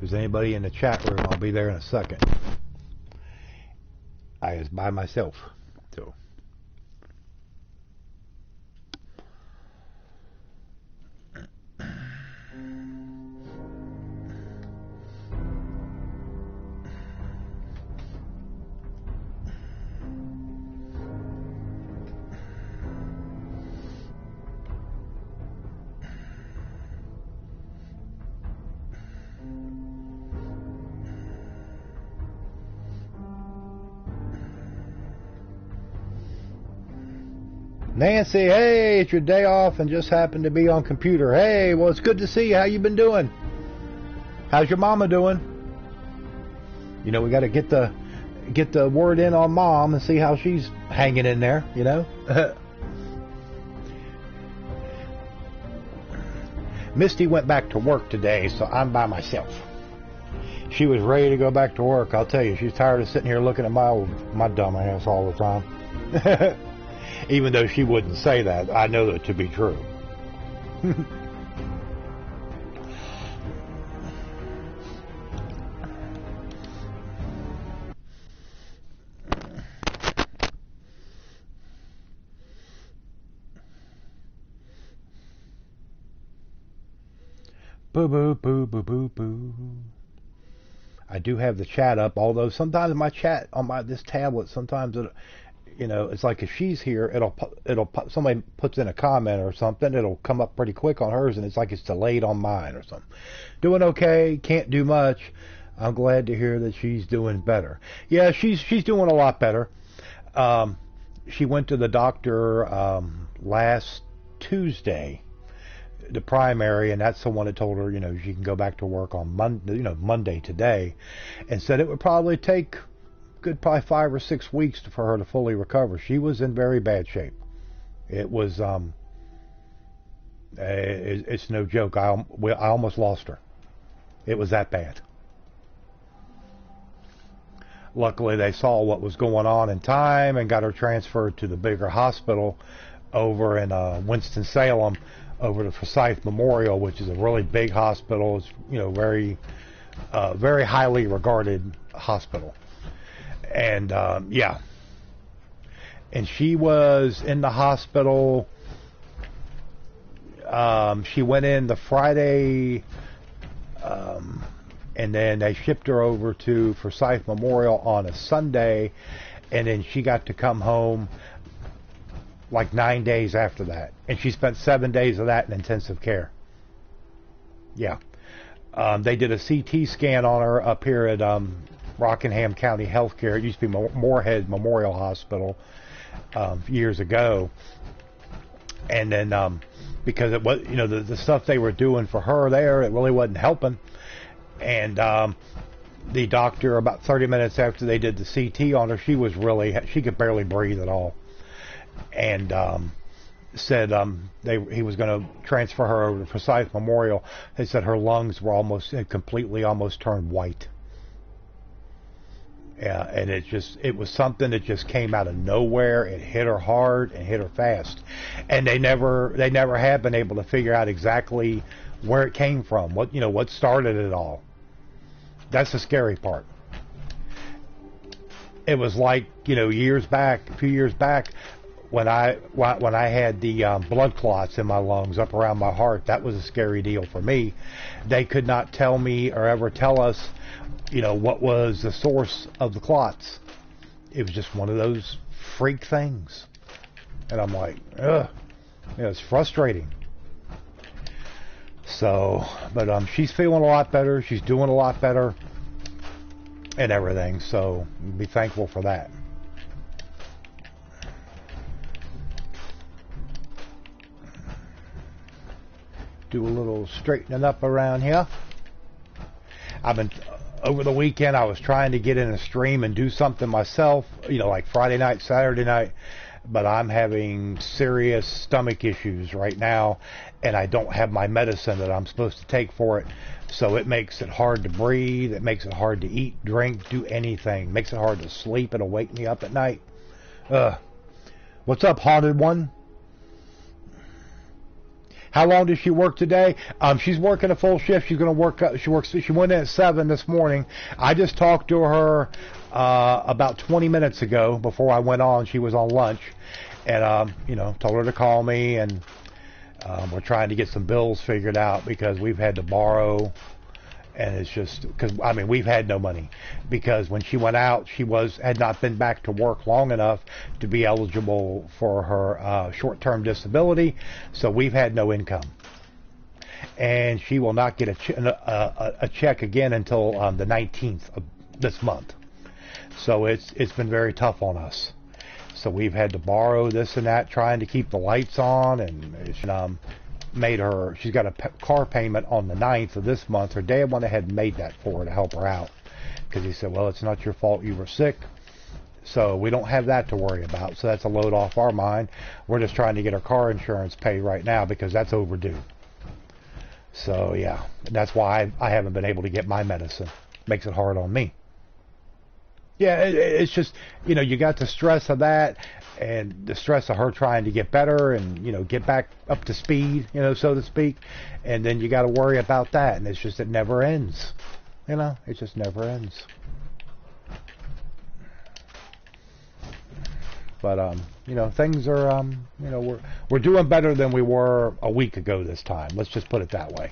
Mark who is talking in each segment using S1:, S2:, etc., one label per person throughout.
S1: there's anybody in the chat room, I'll be there in a second. I was by myself, so. Nancy, hey, it's your day off and just happened to be on computer. Hey, well, it's good to see you. How you been doing? How's your mama doing? You know, we got to get the word in on mom and see how she's hanging in there, you know? Misty went back to work today, so I'm by myself. She was ready to go back to work. I'll tell you, she's tired of sitting here looking at my dumb ass all the time. Even though she wouldn't say that, I know that to be true. Boo, boo, boo, boo, boo, boo. I do have the chat up, although sometimes my chat on this tablet, sometimes it, you know, it's like if she's here, it'll somebody puts in a comment or something, it'll come up pretty quick on hers, and it's like it's delayed on mine or something. Doing okay, can't do much. I'm glad to hear that she's doing better. Yeah, she's doing a lot better. She went to the doctor last Tuesday, the primary, and that's the one that told her, you know, she can go back to work on Monday today, and said it would probably take probably 5 or 6 weeks for her to fully recover. She was in very bad shape. It was it's no joke. I almost lost her. It was that bad. Luckily, they saw what was going on in time and got her transferred to the bigger hospital over in Winston-Salem, over to Forsyth Memorial, which is a really big hospital. It's, you know, very highly regarded hospital. And yeah, and she was in the hospital. She went in the Friday, and then they shipped her over to Forsyth Memorial on a Sunday, and then she got to come home like 9 days after that, and she spent 7 days of that in intensive care. Yeah, they did a CT scan on her up here at Rockingham County Healthcare. It used to be Moorhead Memorial Hospital years ago, and then because it was, you know, the stuff they were doing for her there, it really wasn't helping, and the doctor, about 30 minutes after they did the CT on her, she could barely breathe at all, and said he was going to transfer her over to Forsyth Memorial. They said her lungs were almost turned white. Yeah, and it was something that just came out of nowhere. It hit her hard and hit her fast, and they never have been able to figure out exactly where it came from. What started it all. That's the scary part. It was like, you know, a few years back, when I had the blood clots in my lungs up around my heart. That was a scary deal for me. They could not tell me or ever tell us, you know, what was the source of the clots. It was just one of those freak things. And I'm like, ugh. You know, it's frustrating. So, but she's feeling a lot better. She's doing a lot better and everything. So, be thankful for that. Do a little straightening up around here. Over the weekend, I was trying to get in a stream and do something myself, you know, like Friday night, Saturday night, but I'm having serious stomach issues right now, and I don't have my medicine that I'm supposed to take for it, so it makes it hard to breathe, it makes it hard to eat, drink, do anything, it makes it hard to sleep, it'll wake me up at night. What's up, Haunted One? How long does she work today? She's working a full shift. She's going to work. She went in at 7 this morning. I just talked to her about 20 minutes ago before I went on. She was on lunch, and told her to call me, and we're trying to get some bills figured out because we've had to borrow. And it's just because, we've had no money because when she went out, she had not been back to work long enough to be eligible for her short-term disability. So we've had no income. And she will not get a check again until the 19th of this month. So it's been very tough on us. So we've had to borrow this and that, trying to keep the lights on, and she's got a car payment on the 9th of this month. Her dad went ahead and made that for her to help her out because he said, well, it's not your fault you were sick, so we don't have that to worry about. So that's a load off our mind. We're just trying to get her car insurance paid right now because that's overdue. So yeah, that's why I haven't been able to get my medicine. Makes it hard on me. Yeah, it's just, you got the stress of that and the stress of her trying to get better and, get back up to speed, so to speak. And then you got to worry about that. And it's just, it never ends. It just never ends. But, things are, we're doing better than we were a week ago this time. Let's just put it that way.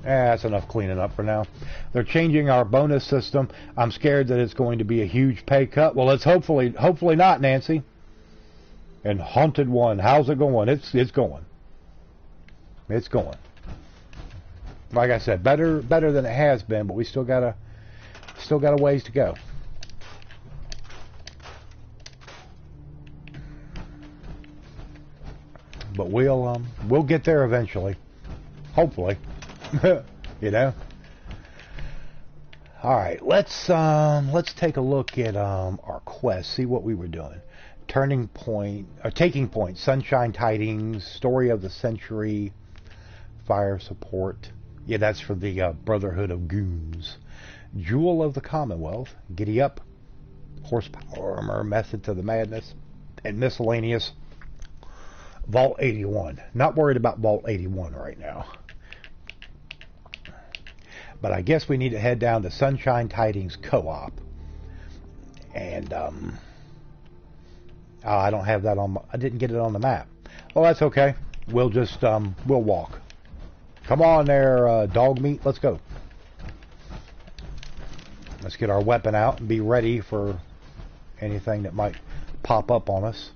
S1: That's enough cleaning up for now. They're changing our bonus system. I'm scared that it's going to be a huge pay cut. Well, it's hopefully not, Nancy. And Haunted One, how's it going? It's going. It's going. Like I said, better than it has been, but we still got a ways to go. But we'll get there eventually. Hopefully. All right, let's take a look at our quest, see what we were doing. Taking Point, Sunshine Tidings, Story of the Century, Fire Support. Yeah, that's for the Brotherhood of Goons. Jewel of the Commonwealth, Giddy Up, Horsepower Armor, Method to the Madness, and Miscellaneous. Vault 81. Not worried about Vault 81 right now. But I guess we need to head down to Sunshine Tidings Co-op. And, I don't have that I didn't get it on the map. Well, that's okay. We'll just, we'll walk. Come on there, dog meat. Let's go. Let's get our weapon out and be ready for anything that might pop up on us.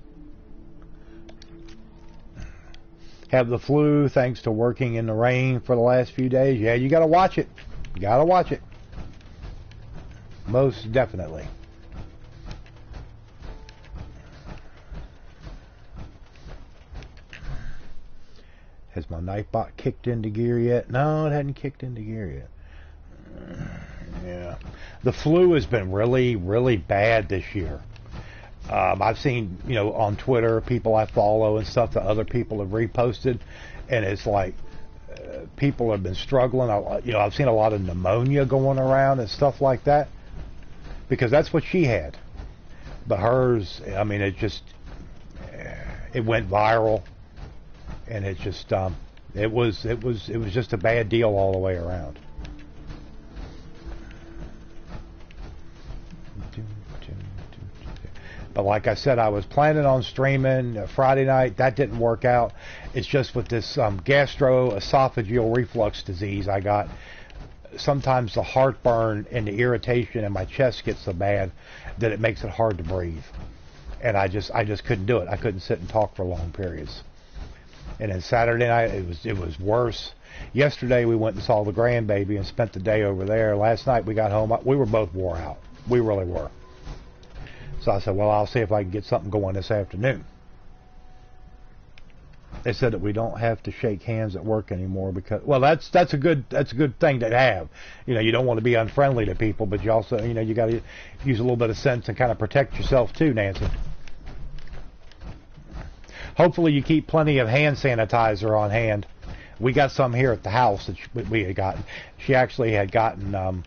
S1: Have the flu thanks to working in the rain for the last few days. Yeah, you got to watch it. You got to watch it. Most definitely. Has my Nightbot kicked into gear yet? No, it hadn't kicked into gear yet. Yeah. The flu has been really, really bad this year. I've seen, on Twitter, people I follow and stuff that other people have reposted, and it's like people have been struggling. I've seen a lot of pneumonia going around and stuff like that because that's what she had. But hers, it went viral, and it just it was just a bad deal all the way around. But like I said, I was planning on streaming Friday night. That didn't work out. It's just with this gastroesophageal reflux disease I got. Sometimes the heartburn and the irritation in my chest gets so bad that it makes it hard to breathe. And I just couldn't do it. I couldn't sit and talk for long periods. And then Saturday night, it was worse. Yesterday, we went and saw the grandbaby and spent the day over there. Last night, we got home. We were both wore out. We really were. So I said, well, I'll see if I can get something going this afternoon. They said that we don't have to shake hands at work anymore because, well, that's a good thing to have. You don't want to be unfriendly to people, but you also, you got to use a little bit of sense and kind of protect yourself too, Nancy. Hopefully you keep plenty of hand sanitizer on hand. We got some here at the house that we had gotten. She actually had gotten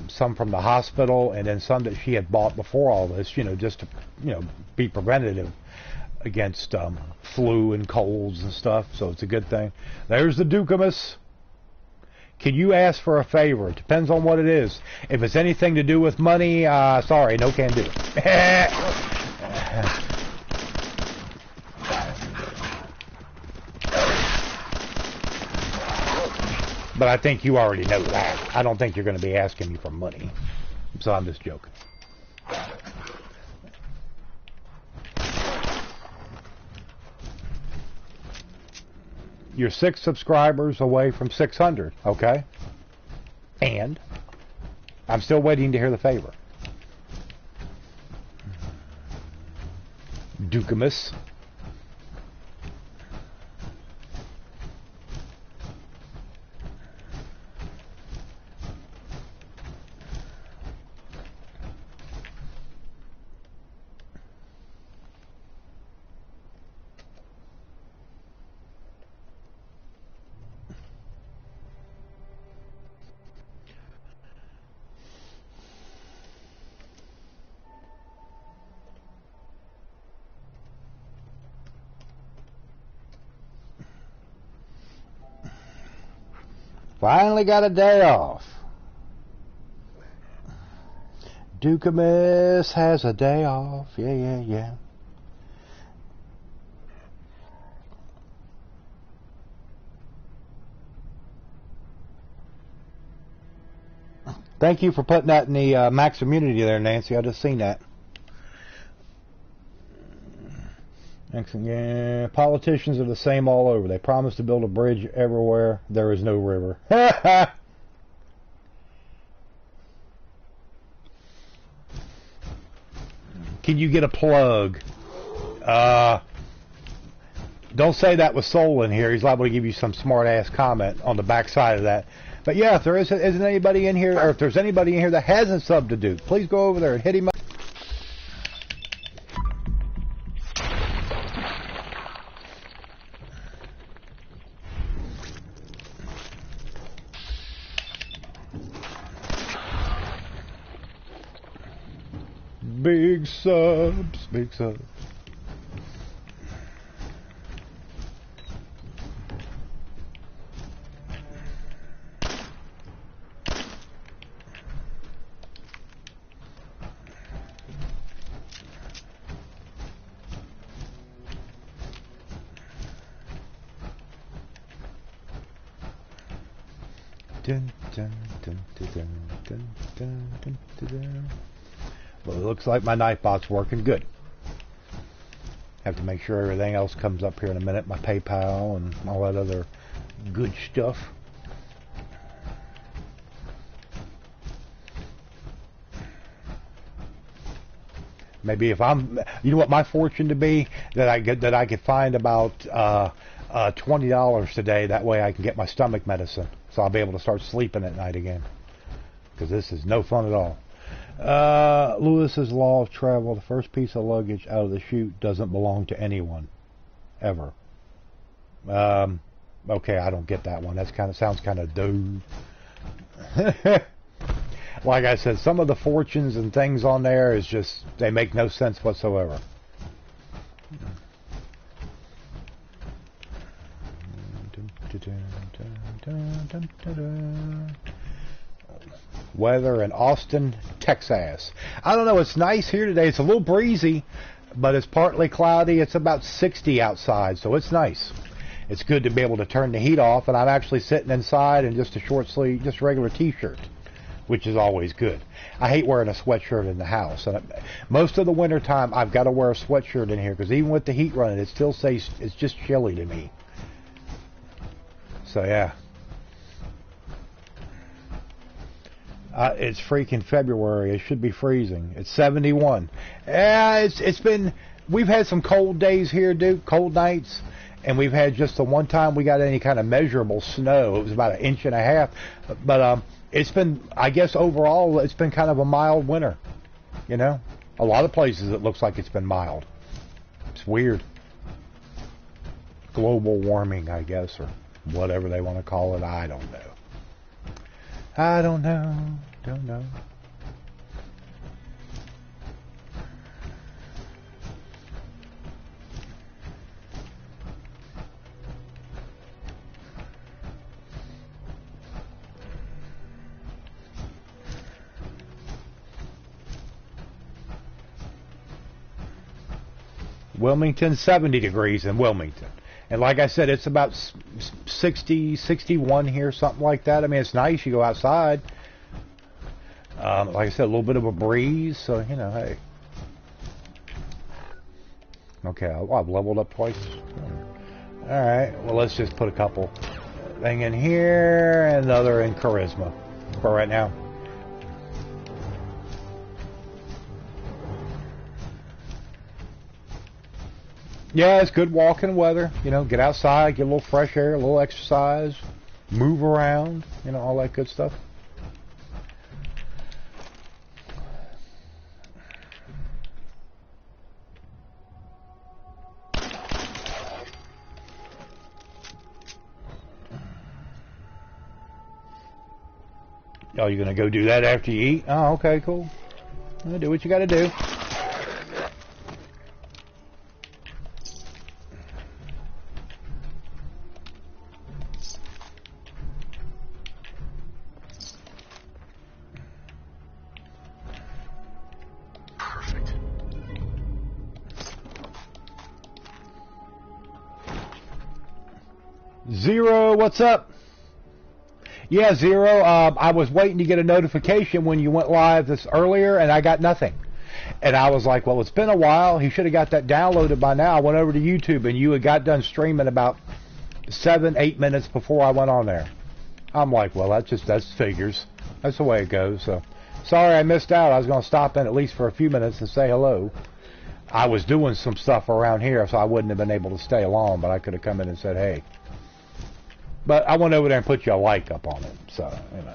S1: some from the hospital, and then some that she had bought before all this, just to, be preventative against flu and colds and stuff. So it's a good thing. There's the Ducamus. Can you ask for a favor? It depends on what it is. If it's anything to do with money, sorry, no can do. But I think you already know that. I don't think you're going to be asking me for money. So I'm just joking. You're 6 subscribers away from 600, okay? And I'm still waiting to hear the favor. Ducamus. Finally got a day off. Ducamus has a day off. Yeah. Thank you for putting that in the Maximmunity there, Nancy. I just seen that. Excellent. Yeah, politicians are the same all over. They promise to build a bridge everywhere. There is no river. Can you get a plug? Don't say that with Soul in here. He's liable to give you some smart-ass comment on the backside of that. But yeah, if there isn't anybody in here, or if there's anybody in here that hasn't subbed to Duke, please go over there and hit him up. Big subs, big subs. Dun, dun, dun, dun, dun, dun, dun, dun, dun. Well, it looks like my Nightbot's working good. Have to make sure everything else comes up here in a minute. My PayPal and all that other good stuff. Maybe if I'm, you know what my fortune to be, that I could find about $20 today. That way I can get my stomach medicine, so I'll be able to start sleeping at night again. Because this is no fun at all. Lewis's law of travel: the first piece of luggage out of the chute doesn't belong to anyone, ever. Okay, I don't get that one. That's sounds kind of dude. Like I said, some of the fortunes and things on there is just, they make no sense whatsoever. Weather in Austin, Texas. I don't know, it's nice here today. It's a little breezy, but it's partly cloudy. It's about 60 outside, so it's nice. It's good to be able to turn the heat off, and I'm actually sitting inside in just a short sleeve, just regular t-shirt, which is always good. I hate wearing a sweatshirt in the house, and most of the winter time I've got to wear a sweatshirt in here, because even with the heat running, it still stays, it's just chilly to me. So yeah. It's freaking February. It should be freezing. It's 71. Yeah, it's been, we've had some cold days here, Duke, cold nights, and we've had just the one time we got any kind of measurable snow. It was about 1.5 inches, but it's been, I guess overall, it's been kind of a mild winter. You know, a lot of places it looks like it's been mild. It's weird. Global warming, I guess, or whatever they want to call it. I don't know. I don't know. Don't know. Wilmington, 70 degrees in Wilmington. And like I said, it's about 60, 61 here, something like that. I mean, it's nice. You go outside. Like I said, a little bit of a breeze. So, you know, hey. Okay, I've leveled up twice. All right, well, let's just put a couple thing in here and another in charisma for right now. Yeah, it's good walking weather. You know, get outside, get a little fresh air, a little exercise, move around, you know, all that good stuff. Oh, you're going to go do that after you eat? Oh, okay, cool. Do what you got to do. Zero, what's up? Yeah, Zero, I was waiting to get a notification when you went live this earlier, and I got nothing. And I was like, well, it's been a while. He should have got that downloaded by now. I went over to YouTube, and you had got done streaming about 7-8 minutes before I went on there. I'm like, well, that's figures. That's the way it goes. So, sorry I missed out. I was going to stop in at least for a few minutes and say hello. I was doing some stuff around here, so I wouldn't have been able to stay long, but I could have come in and said, hey. But I went over there and put you a like up on it, so, you know.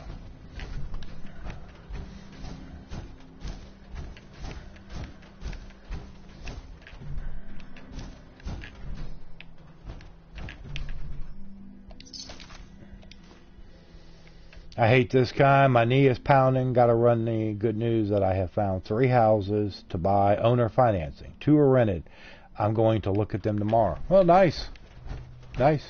S1: I hate this kind. My knee is pounding. Got to run the good news that I have found 3 houses to buy owner financing. 2 are rented. I'm going to look at them tomorrow. Well, nice. Nice.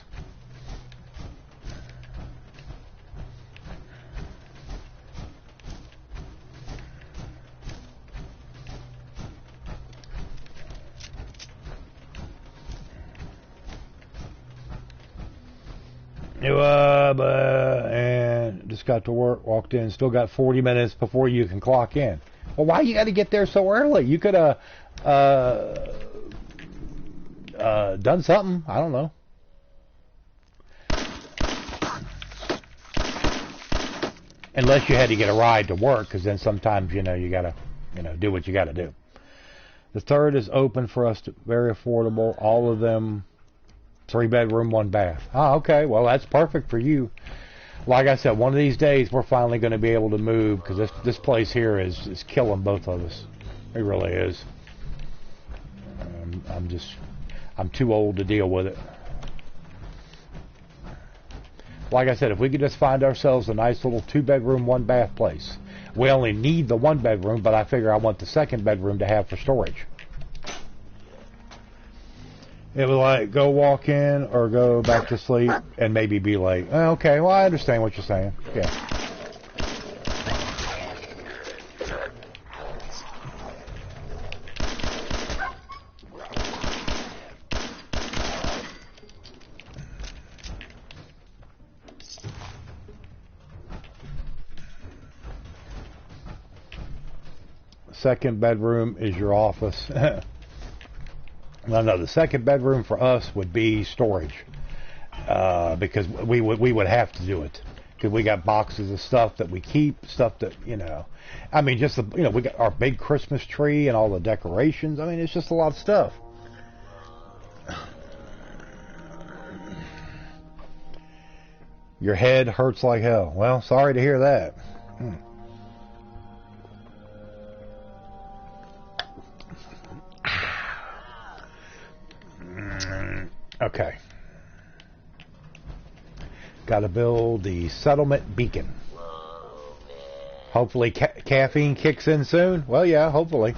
S1: And just got to work, walked in, still got 40 minutes before you can clock in. Well, why you got to get there so early? You could have done something. I don't know. Unless you had to get a ride to work, because then sometimes, you know, you got to, you know, do what you got to do. The 3rd is open for us, very affordable. All of them 3-bedroom, 1 bath. Oh, okay. Well, that's perfect for you. Like I said, one of these days we're finally going to be able to move, because this place here is killing both of us. It really is. I'm too old to deal with it. Like I said, if we could just find ourselves a nice little 2-bedroom, 1 bath place. We only need the 1 bedroom, but I figure I want the 2nd bedroom to have for storage. It was like, go walk in or go back to sleep and maybe be late. Okay, well, I understand what you're saying. Yeah. Second bedroom is your office. No, the 2nd bedroom for us would be storage, because we would have to do it, because we got boxes of stuff that we keep, stuff that, you know, I mean, just the, you know, we got our big Christmas tree and all the decorations. I mean, it's just a lot of stuff. Your head hurts like hell. Well, sorry to hear that. Okay. Got to build the settlement beacon. Hopefully caffeine kicks in soon. Well, yeah, hopefully.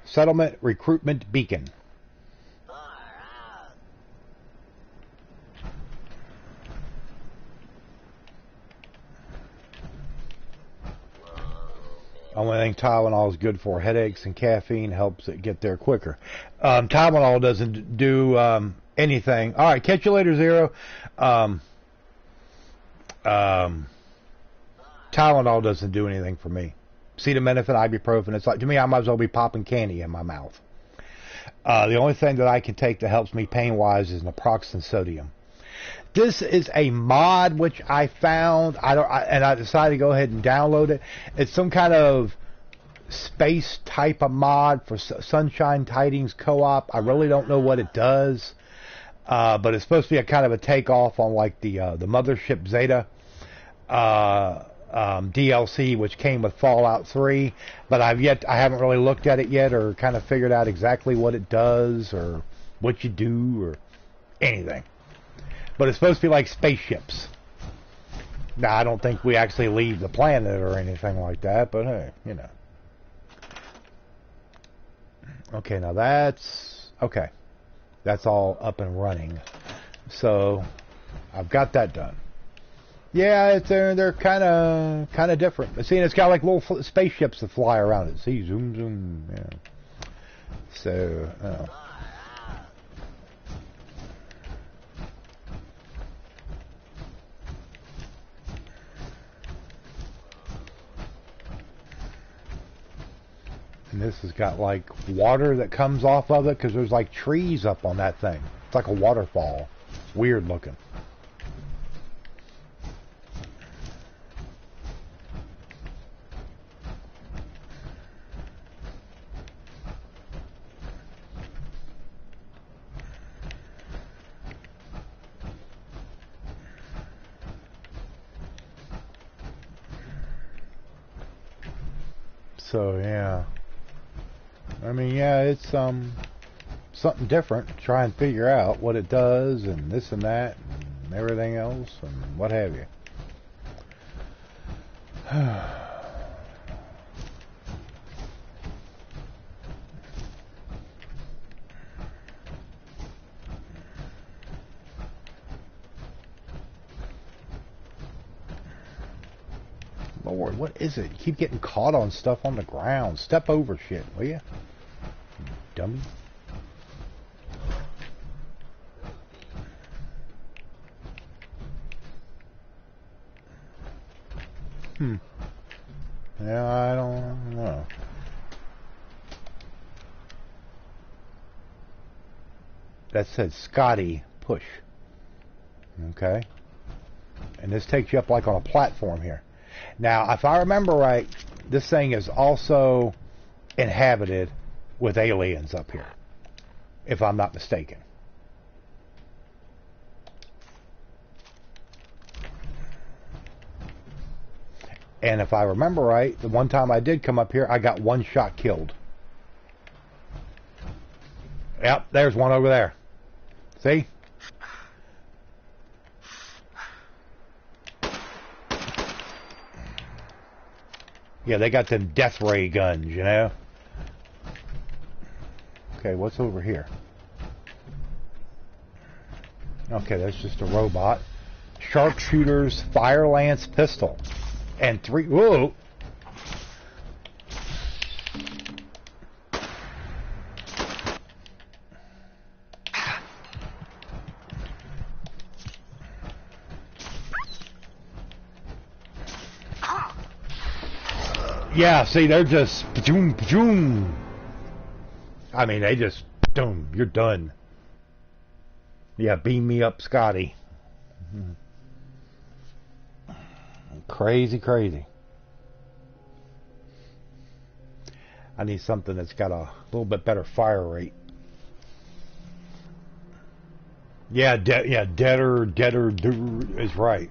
S1: Settlement recruitment beacon. Only thing Tylenol is good for headaches, and caffeine helps it get there quicker. Tylenol doesn't do anything. All right, catch you later, Zero. Tylenol doesn't do anything for me. Acetaminophen, ibuprofen, it's like, to me, I might as well be popping candy in my mouth. The only thing that I can take that helps me pain-wise is naproxen sodium. This is a mod which I found, and I decided to go ahead and download it. It's some kind of space type of mod for Sunshine Tidings Co-op. I really don't know what it does, but it's supposed to be a kind of a takeoff on like the Mothership Zeta DLC, which came with Fallout 3, but I haven't really looked at it yet or kind of figured out exactly what it does or what you do or anything. But it's supposed to be like spaceships. Now, I don't think we actually leave the planet or anything like that, but hey, you know. Okay, now that's okay. That's all up and running. So I've got that done. Yeah, they're kind of different. See, it's got like little spaceships that fly around it. See, zoom, zoom. Yeah. So. And this has got like water that comes off of it because there's like trees up on that thing. It's like a waterfall. It's weird looking. So yeah, I mean, yeah, it's something different. Try and figure out what it does and this and that and everything else and what have you. Lord, what is it? You keep getting caught on stuff on the ground. Step over shit, will you? Dummy. Yeah, I don't know. That said Scotty push. Okay. And this takes you up like on a platform here. Now, if I remember right, this thing is also inhabited with aliens up here, if I'm not mistaken. And if I remember right, the one time I did come up here, I got one shot killed. Yep, there's one over there. See? Yeah, they got them death ray guns, you know? Okay, what's over here? Okay, that's just a robot. Sharpshooter's fire lance pistol. And 3... Whoa! Yeah, see, they're just pachoom, pachoom. I mean, they just boom, you're done. Yeah, beam me up, Scotty. Crazy, crazy. I need something that's got a little bit better fire rate. Yeah, deader is right.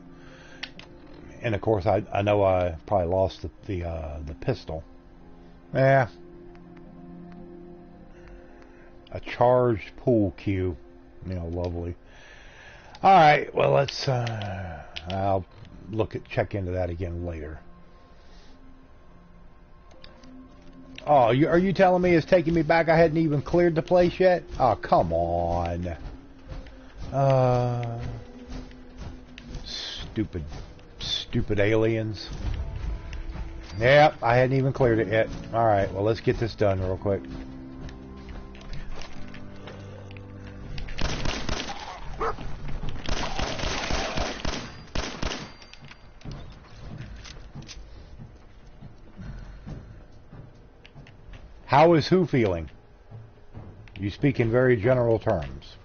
S1: And of course, I know I probably lost the pistol. Yeah. A charged pool cue. You know, lovely. All right, well, let's. I'll check into that again later. Oh, are you telling me it's taking me back? I hadn't even cleared the place yet. Oh, come on. Stupid aliens. Yep, I hadn't even cleared it yet. All right, well, let's get this done real quick. How is who feeling? You speak in very general terms.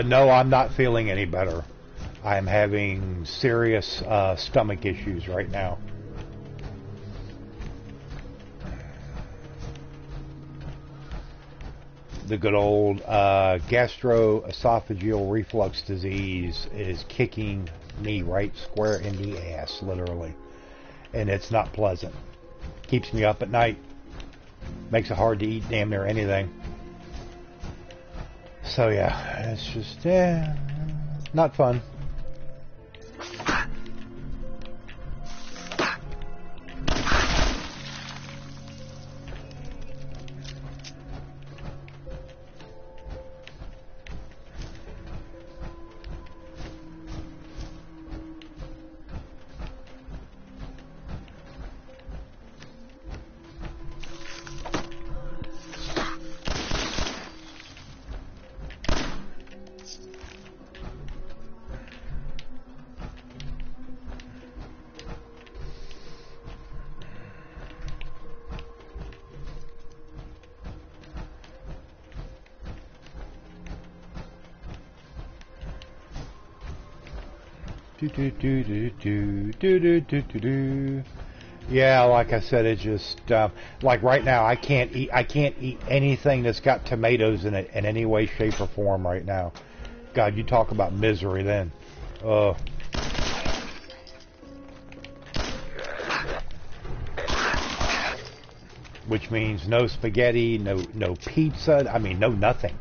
S1: No, I'm not feeling any better. I'm having serious stomach issues right now. The good old gastroesophageal reflux disease is kicking me right square in the ass, literally. And it's not pleasant. Keeps me up at night. Makes it hard to eat damn near anything. So yeah, it's just not fun. Yeah, like I said, it just like right now I can't eat anything that's got tomatoes in it in any way, shape, or form right now. God, you talk about misery then. Which means no spaghetti, no pizza. I mean, no nothing.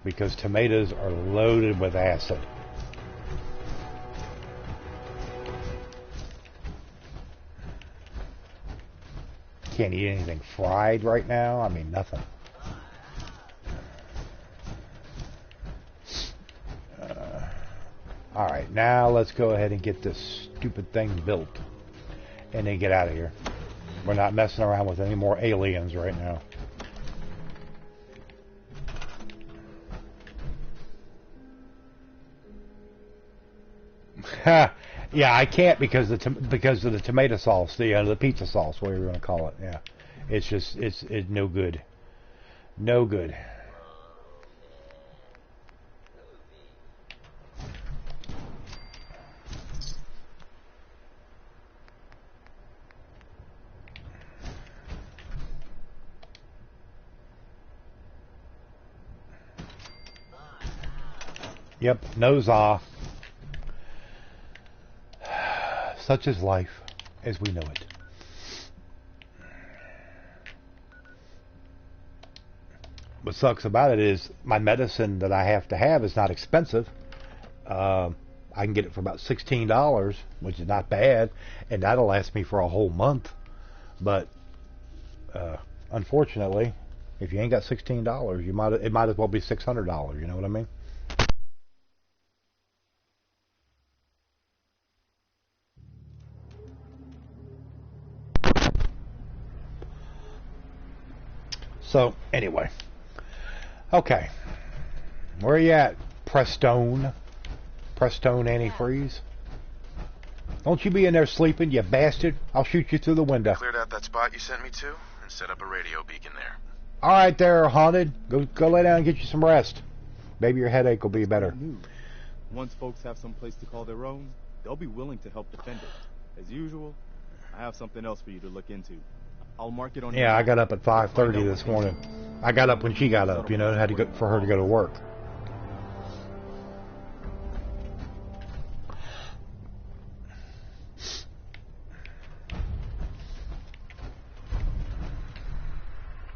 S1: Because tomatoes are loaded with acid. Can't eat anything fried right now. I mean, nothing. Alright, now let's go ahead and get this stupid thing built. And then get out of here. We're not messing around with any more aliens right now. Yeah, I can't because of the tomato sauce, the pizza sauce, whatever you want to call it. Yeah, it's just it's no good, no good. Yep, no za. Such is life as we know it. What sucks about it is my medicine that I have to have is not expensive. I can get it for about $16, which is not bad, and that'll last me for a whole month. But unfortunately, if you ain't got $16, it might as well be $600. You know what I mean? So anyway, okay, where are you at, Prestone antifreeze? Don't you be in there sleeping, you bastard! I'll shoot you through the window.
S2: Cleared out that spot you sent me to and set up a radio beacon there.
S1: All right, there, haunted. Go lay down and get you some rest. Maybe your headache will be better.
S3: Once folks have some place to call their own, they'll be willing to help defend it. As usual, I have something else for you to look into. I'll mark it on.
S1: Yeah, I got up at 5:30 this morning. I got up when she got up. You know, had to go for her to go to work.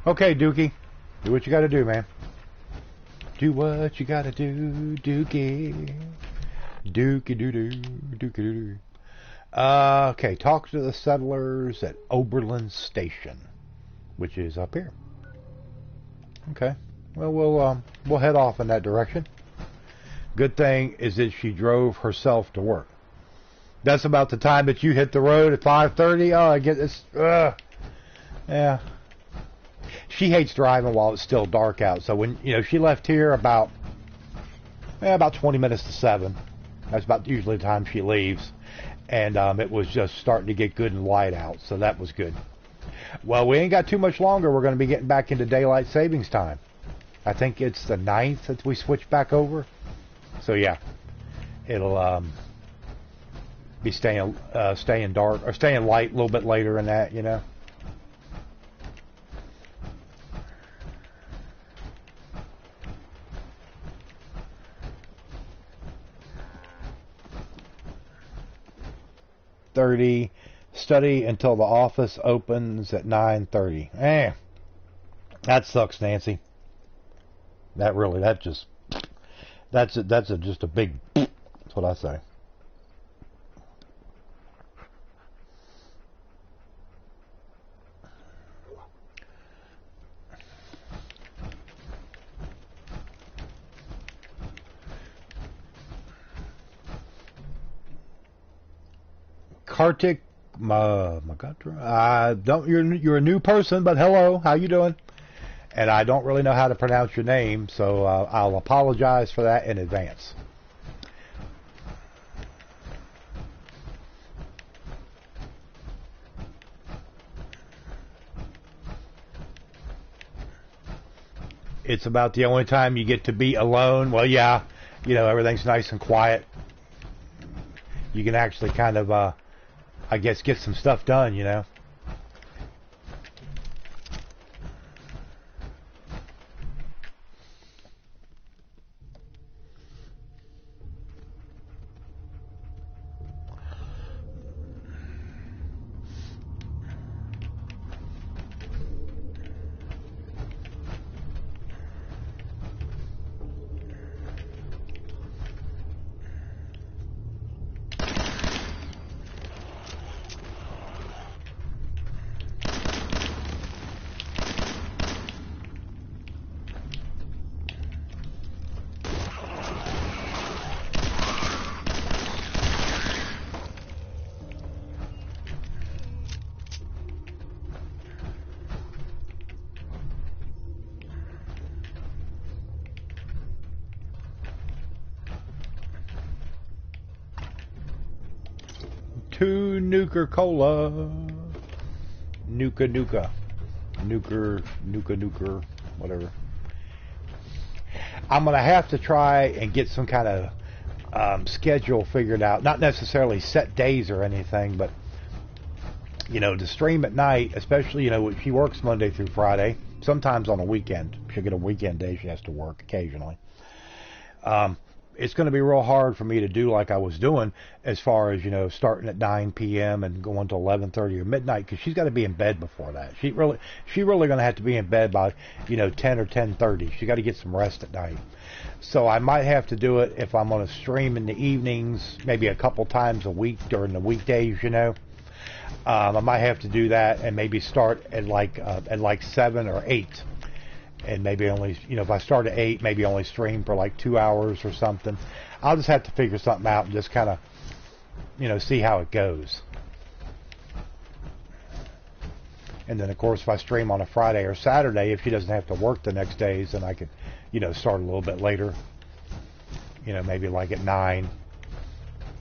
S1: Okay, Dookie, do what you got to do, man. Do what you got to do, Dookie. Dookie doo doo, Dookie doo doo. Okay, talk to the settlers at Oberlin Station, which is up here. Okay, well we'll head off in that direction. Good thing is that she drove herself to work. That's about the time that you hit the road at 5:30. Oh, I get this. Yeah. She hates driving while it's still dark out. So when she left here about 20 minutes to 7. That's about usually the time she leaves. And it was just starting to get good and light out, so that was good. Well, we ain't got too much longer. We're going to be getting back into daylight savings time. I think it's the 9th that we switch back over. So yeah, it'll be staying dark or staying light a little bit later in that, 30, study until the office opens at 9:30. That sucks, Nancy. That's just a big. That's what I say. Kartik you're a new person, but hello, how you doing? And I don't really know how to pronounce your name, so I'll apologize for that in advance. It's about the only time you get to be alone. Well, yeah, everything's nice and quiet. You can actually kind of I guess get some stuff done, Two Nuker Cola. Nuker, whatever. I'm going to have to try and get some kind of schedule figured out. Not necessarily set days or anything, but, to stream at night, especially, she works Monday through Friday, sometimes on a weekend. She'll get a weekend day she has to work occasionally. It's going to be real hard for me to do like I was doing as far as, starting at 9 p.m. and going to 11:30 or midnight, because she's got to be in bed before that. She really going to have to be in bed by, 10 or 10:30. She got to get some rest at night. So I might have to do it if I'm going to stream in the evenings, maybe a couple times a week during the weekdays, I might have to do that and maybe start at like 7 or 8, and maybe only, you know, if I start at 8, maybe only stream for like 2 hours or something. I'll just have to figure something out and just kind of, you know, see how it goes. And then, of course, if I stream on a Friday or Saturday, if she doesn't have to work the next days, then I could, you know, start a little bit later. You know, maybe like at 9.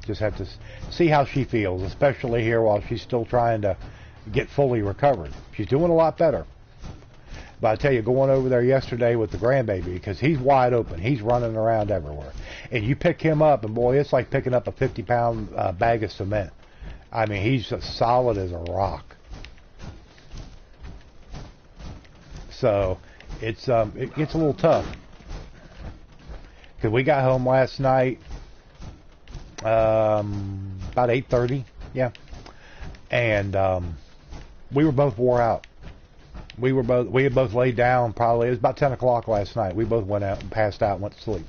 S1: Just have to see how she feels, especially here while she's still trying to get fully recovered. She's doing a lot better. But I tell you, going over there yesterday with the grandbaby, because he's wide open. He's running around everywhere. And you pick him up, and boy, it's like picking up a 50-pound bag of cement. I mean, he's as solid as a rock. So it gets a little tough. Because we got home last night about 8:30, yeah, and we were both wore out. We had both laid down. Probably it was about 10 o'clock last night. We both went out and passed out and went to sleep.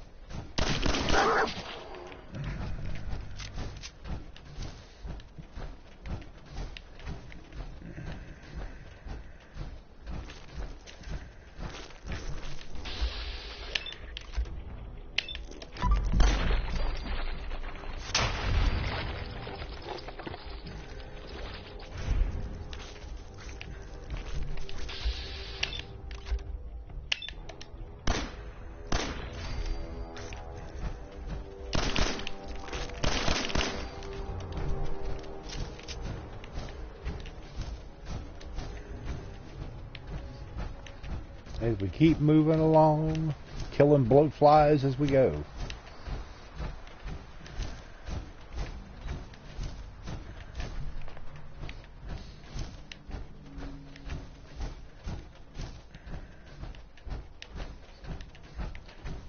S1: As we keep moving along, killing bloat flies as we go.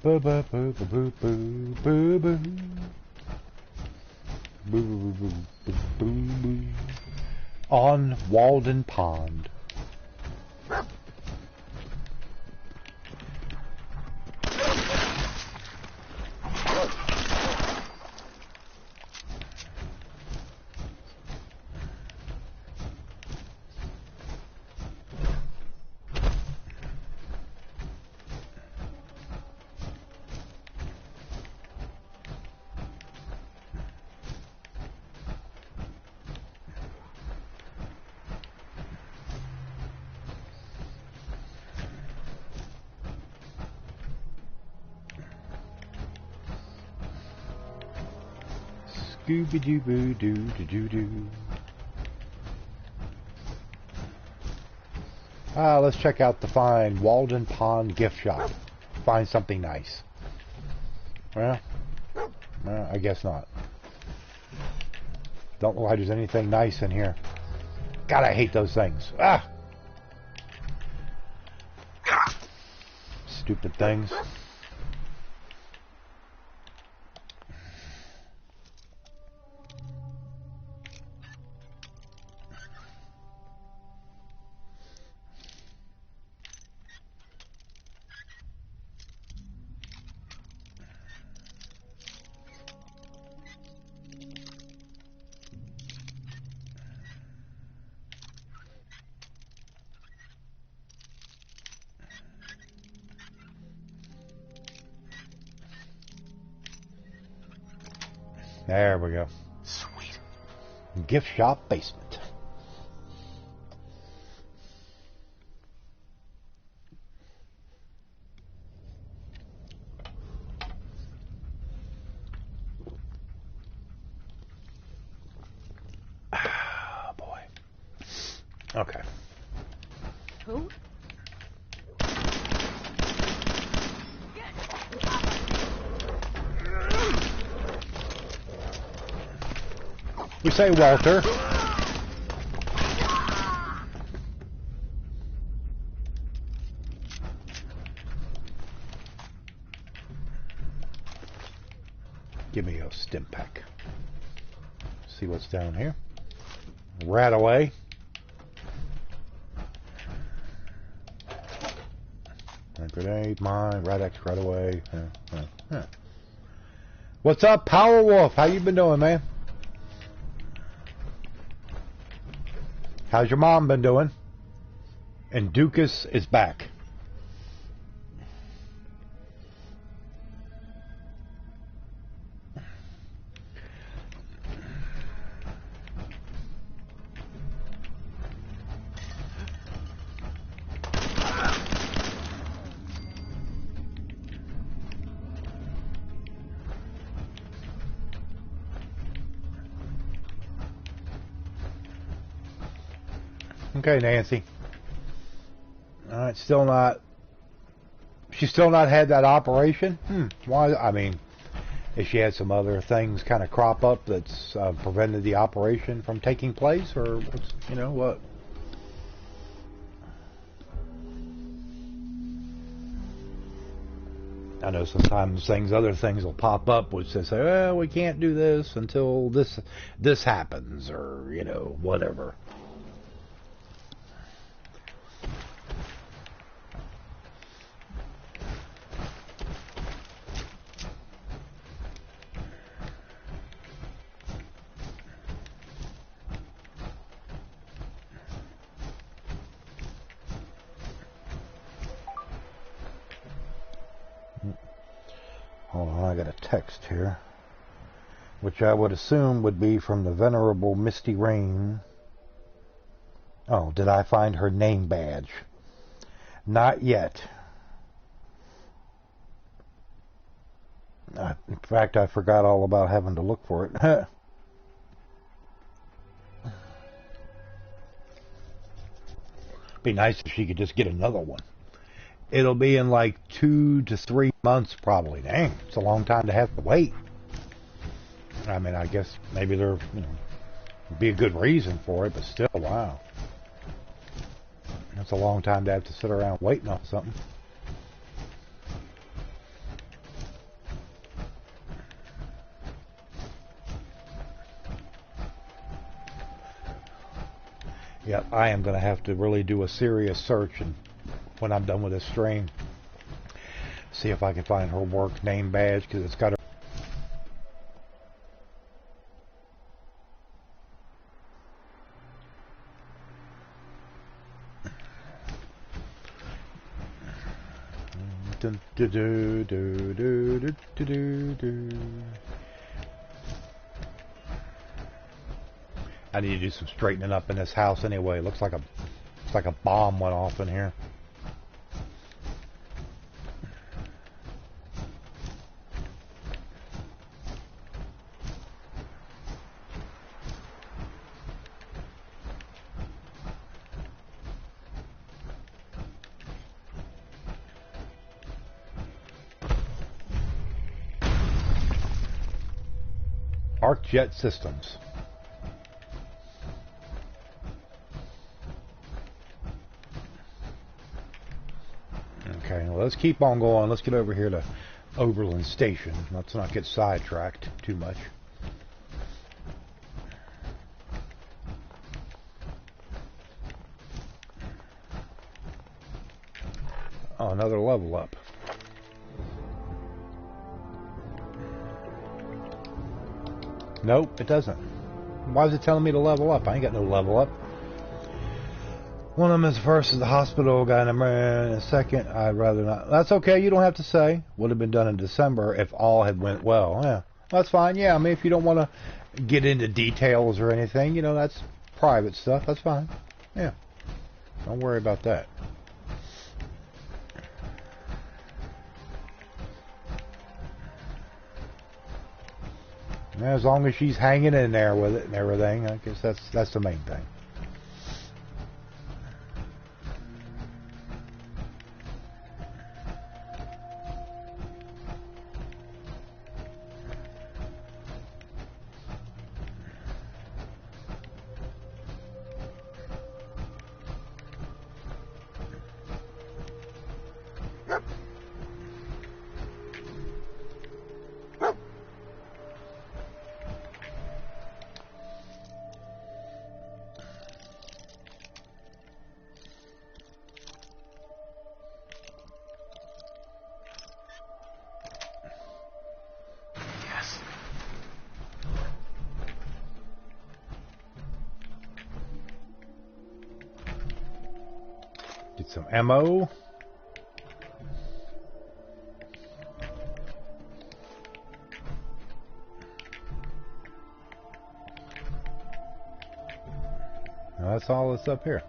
S1: Boo boo boo boo boo boo boo boo boo boo boo boo. On Walden Pond. Scooby-Doo-Boo-Doo-Doo-Doo. Let's check out the fine Walden Pond gift shop. Find something nice. Well, I guess not. Don't know why there's anything nice in here. God, I hate those things. Ah! Stupid things. There we go.
S2: Sweet.
S1: Gift shop basement. Oh boy. Okay.
S4: Who?
S1: We say Walter. Give me a stim pack. See what's down here. Rat away. Grenade, mine, Radex right away. What's up, Power Wolf? How you been doing, man? How's your mom been doing? And Dukas is back. Okay, Nancy. All right, still not. She's still not had that operation. Why? I mean, if she had some other things kind of crop up that's prevented the operation from taking place, or what's, you know what? I know sometimes other things will pop up which they say, well, we can't do this until this happens, or you know, whatever. Hold on, I got a text here, which I would assume would be from the Venerable Misty Rain. Oh, did I find her name badge? Not yet. In fact, I forgot all about having to look for it. Be nice if she could just get another one. It'll be in like 2 to 3 months probably. Dang, it's a long time to have to wait. I mean, I guess maybe there, you know, be a good reason for it, but still, wow. That's a long time to have to sit around waiting on something. Yep, I am going to have to really do a serious search, and when I'm done with this stream, see if I can find her work name badge, because it's got her. I need to do some straightening up in this house anyway. It looks like a bomb went off in here. ArcJet Systems. Okay, well, let's keep on going. Let's get over here to Overland Station. Let's not get sidetracked too much. Oh, another level up. Nope, it doesn't. Why is it telling me to level up? I ain't got no level up. One of them is first is the hospital guy number, and a second, I'd rather not. That's okay, you don't have to say. Would have been done in December if all had went well. Yeah, that's fine. Yeah, I mean, if you don't want to get into details or anything, you know, that's private stuff. That's fine. Yeah, don't worry about that. As long as she's hanging in there with it and everything, I guess that's the main thing. some ammo. Now that's all that's up here.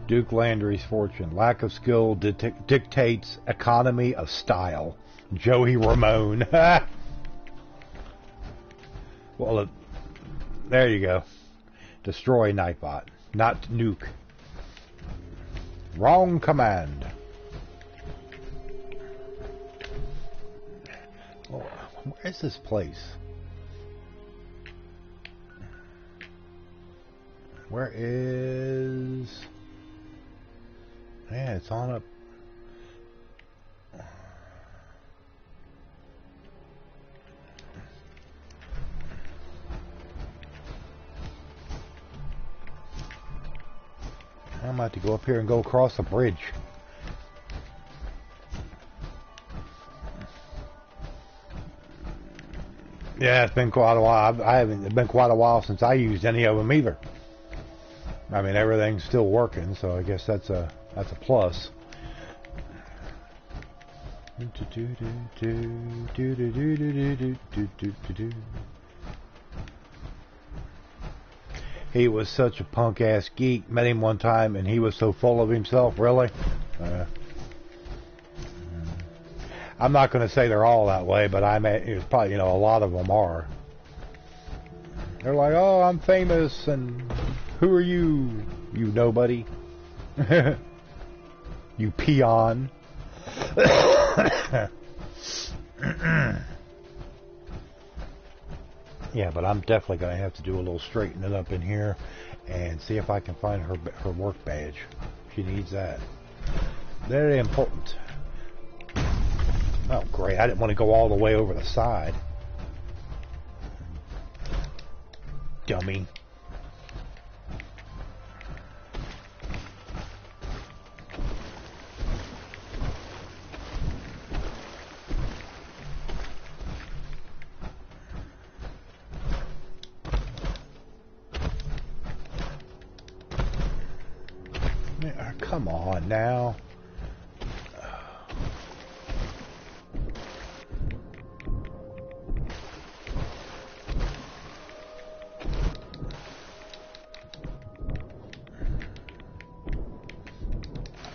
S1: Duke Landry's fortune. Lack of skill dictates economy of style. Joey Ramone. Well, there you go. Destroy Nightbot, not nuke. Wrong command. Oh, where is this place? Where is... Yeah, it's on up. I'm about to go up here and go across the bridge. Yeah, it's been quite a while. I haven't. It's been quite a while since I used any of them either. I mean, everything's still working, so I guess that's a plus. He was such a punk-ass geek. Met him one time, and he was so full of himself. Really? I'm not going to say they're all that way, but it's probably, a lot of them are. They're like, oh, I'm famous, and who are you? You nobody. You peon. Yeah, but I'm definitely going to have to do a little straightening up in here and see if I can find her work badge. She needs that. Very important. Oh, great. I didn't want to go all the way over the side. Dummy. Come on now.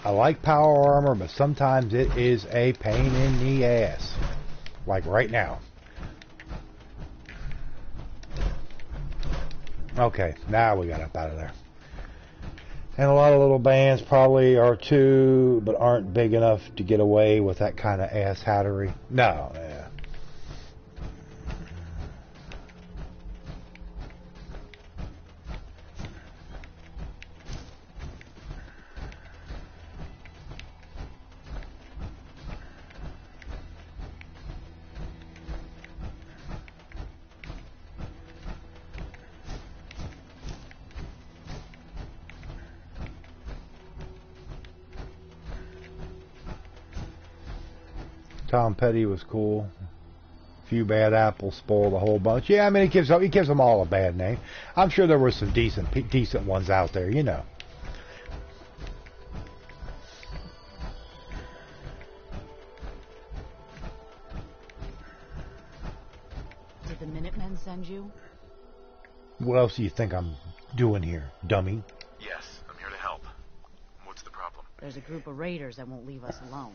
S1: I like power armor, but sometimes it is a pain in the ass. Like right now. Okay, now we got up out of there. And a lot of little bands probably are too, but aren't big enough to get away with that kind of ass hattery. No, yeah. Tom Petty was cool. Few bad apples spoil the whole bunch. Yeah, I mean, he gives them all a bad name. I'm sure there were some decent ones out there, you know.
S4: Did the Minutemen send you?
S1: What else do you think I'm doing here, dummy?
S2: Yes, I'm here to help. What's the problem?
S4: There's a group of raiders that won't leave us alone.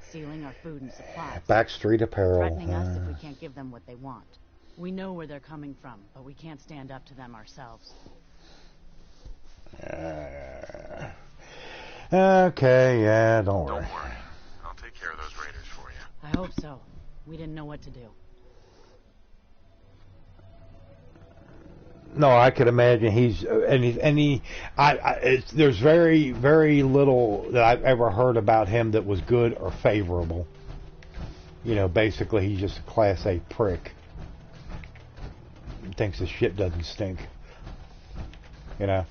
S4: Stealing our food and supplies.
S1: Backstreet apparel.
S4: Threatening us if we can't give them what they want. We know where they're coming from, but we can't stand up to them ourselves.
S1: Okay, yeah, don't worry.
S2: Don't worry. I'll take care of those raiders for you.
S4: I hope so. We didn't know what to do.
S1: No, I could imagine there's very, very little that I've ever heard about him that was good or favorable. You know, basically he's just a class A prick. He thinks his shit doesn't stink. You know?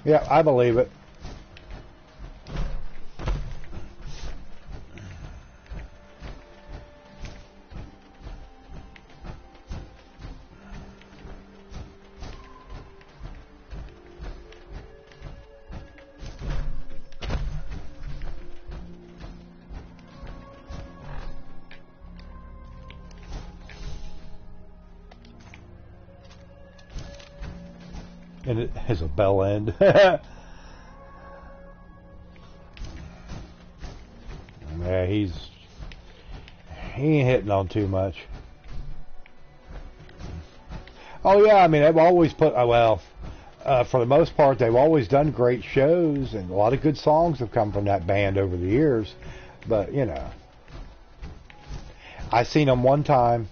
S1: Yeah, I believe it. And it has a bell end. Yeah, he ain't hitting on too much. Oh yeah, I mean they've always put for the most part they've always done great shows, and a lot of good songs have come from that band over the years. But you know, I seen them one time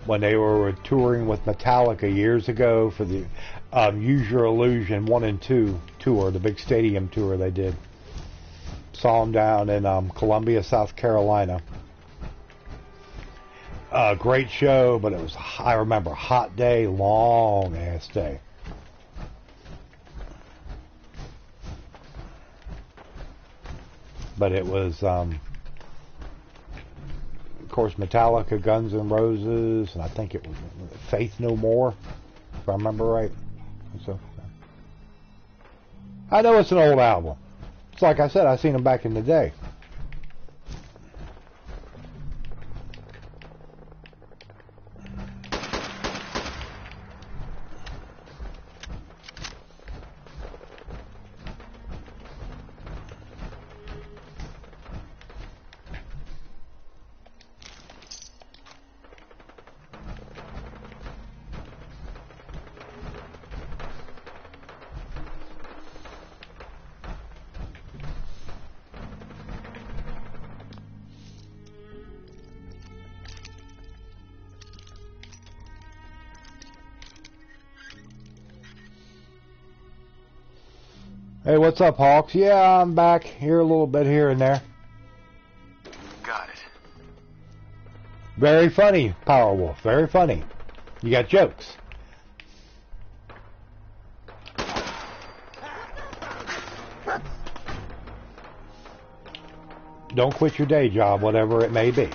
S1: when they were touring with Metallica years ago for the Use Your Illusion 1 and 2 tour, the big stadium tour they did. Saw them down in Columbia, South Carolina. Great show, but it was, I remember, hot day, long ass day. But it was, of course, Metallica, Guns N' Roses, and I think it was Faith No More, if I remember right. So, I know it's an old album. It's like I said, I seen them back in the day. Hey, what's up, Hawks? Yeah, I'm back here a little bit here and there.
S2: Got it.
S1: Very funny, Powerwolf. Very funny. You got jokes. Don't quit your day job, whatever it may be.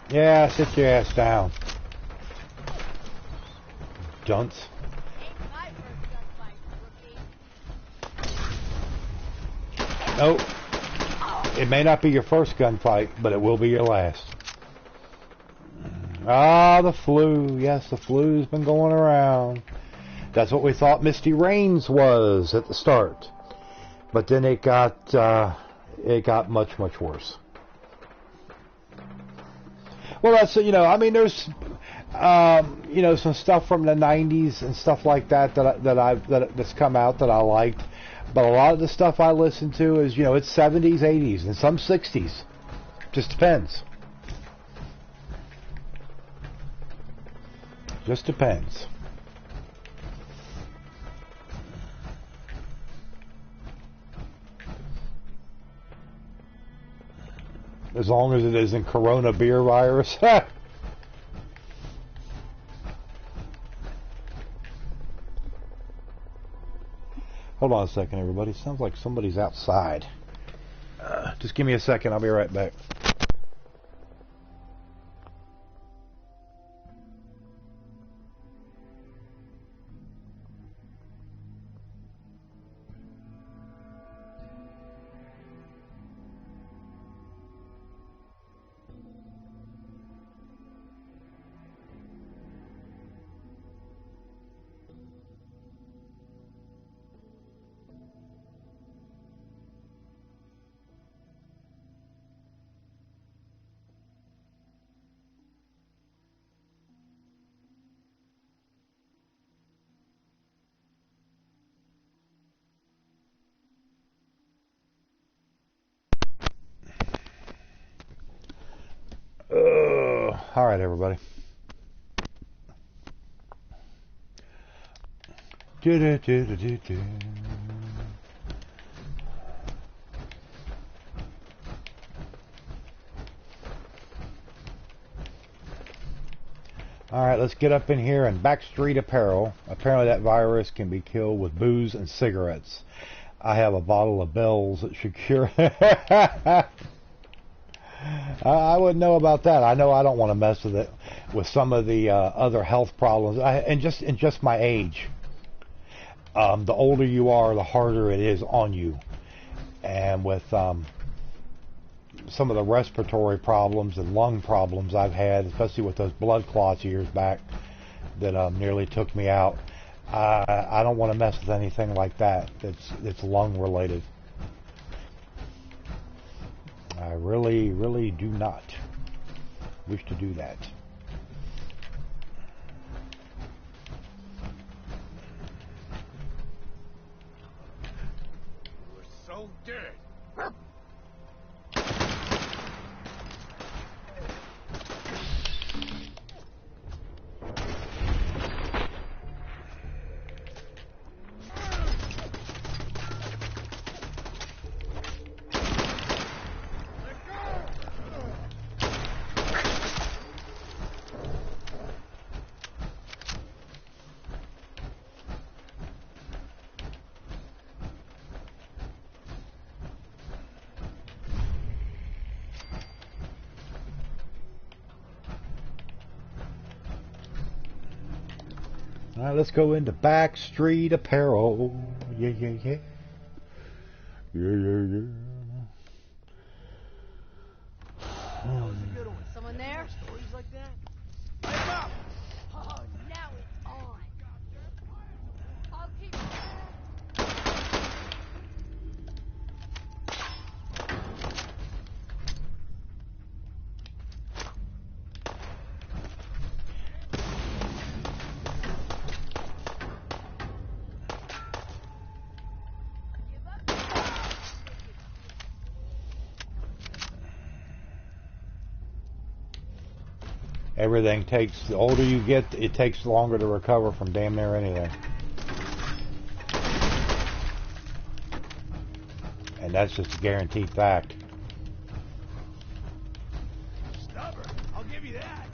S1: Yeah, sit your ass down. Dunce. Nope. It may not be your first gunfight, but it will be your last. Ah, the flu. Yes, the flu's been going around. That's what we thought Misty Rains was at the start. But then it got much, much worse. Well, that's, you know, I mean, there's, you know, some stuff from the 90s and stuff like that that's come out that I liked. But a lot of the stuff I listen to is, you know, it's 70s, 80s, and some 60s. Just depends. Just depends. As long as it isn't Corona beer virus. Hold on a second, everybody. Sounds like somebody's outside. Just give me a second. I'll be right back. All right, everybody. Alright, let's get up in here and Backstreet Apparel. Apparently that virus can be killed with booze and cigarettes. I have a bottle of Bells that should cure. I wouldn't know about that. I know I don't want to mess with it with some of the other health problems. And just my age. The older you are, the harder it is on you. And with some of the respiratory problems and lung problems I've had, especially with those blood clots years back that nearly took me out, I don't want to mess with anything like that that's lung related. I really, really do not wish to do that.
S5: We're so dead.
S1: Alright, let's go into Backstreet Apparel. Yeah, yeah, yeah. Yeah, yeah, yeah.
S6: Someone there?
S5: Stories like that?
S6: Oh, now it's on. I'll keep.
S1: Everything takes, the older you get, it takes longer to recover from damn near anything. And that's just a guaranteed fact.
S5: Stubborn. I'll give you that.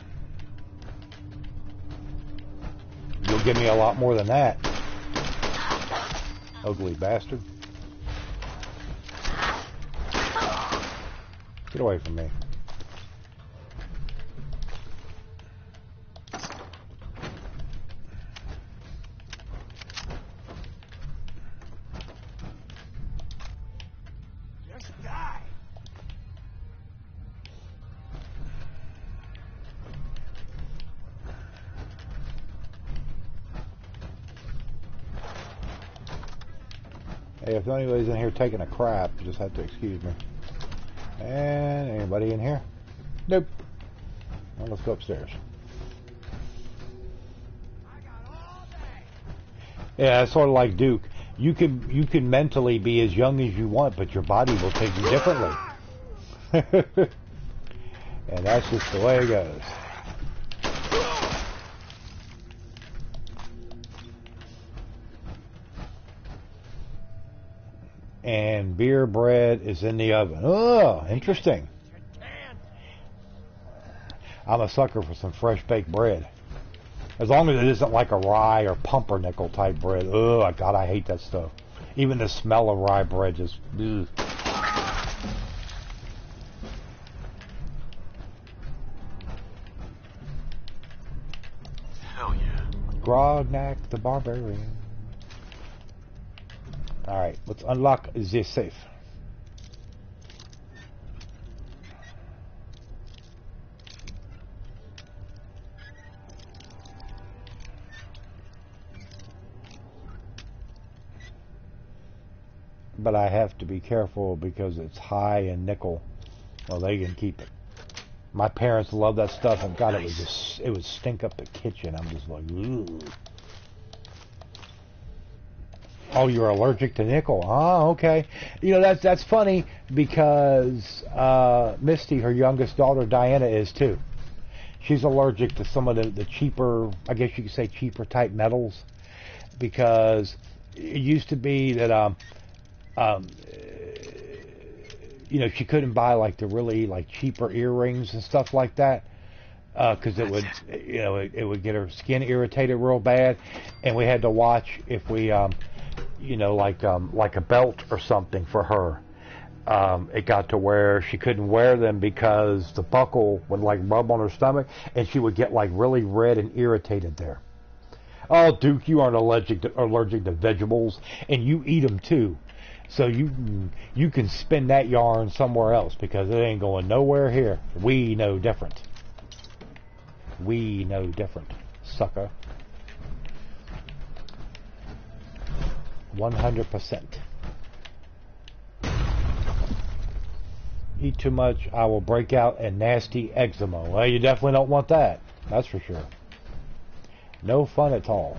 S1: You'll give me a lot more than that. Ugly bastard. Get away from me.
S5: Just die.
S1: Hey, if anybody's in here taking a crap, you just have to excuse me. And anybody in here? Nope. Well, let's go upstairs.
S5: I got all day.
S1: Yeah, it's sort of like Duke. You can mentally be as young as you want, but your body will take you differently. And that's just the way it goes. And beer bread is in the oven. Oh, interesting. I'm a sucker for some fresh baked bread. As long as it isn't like a rye or pumpernickel type bread. Oh, God, I hate that stuff. Even the smell of rye bread just... Ugh.
S2: Hell yeah.
S1: Grognak the Barbarian. Alright, let's unlock the safe. But I have to be careful because it's high in nickel. Well, they can keep it. My parents love that stuff, and God, it would stink up the kitchen. I'm just like, ooh. Oh, you're allergic to nickel? Oh, okay. You know, that's funny because Misty, her youngest daughter, Diana, is too. She's allergic to some of the cheaper, I guess you could say cheaper type metals, because it used to be that you know, she couldn't buy like the really like cheaper earrings and stuff like that because it would, it would get her skin irritated real bad, and we had to watch if we, like a belt or something for her. It got to where she couldn't wear them because the buckle would like rub on her stomach, and she would get like really red and irritated there. Oh, Duke, you aren't allergic to vegetables, and you eat them too. So you can spin that yarn somewhere else because it ain't going nowhere here. We know different. We know different, sucker. 100%. Eat too much, I will break out in nasty eczema. Well, you definitely don't want that. That's for sure. No fun at all.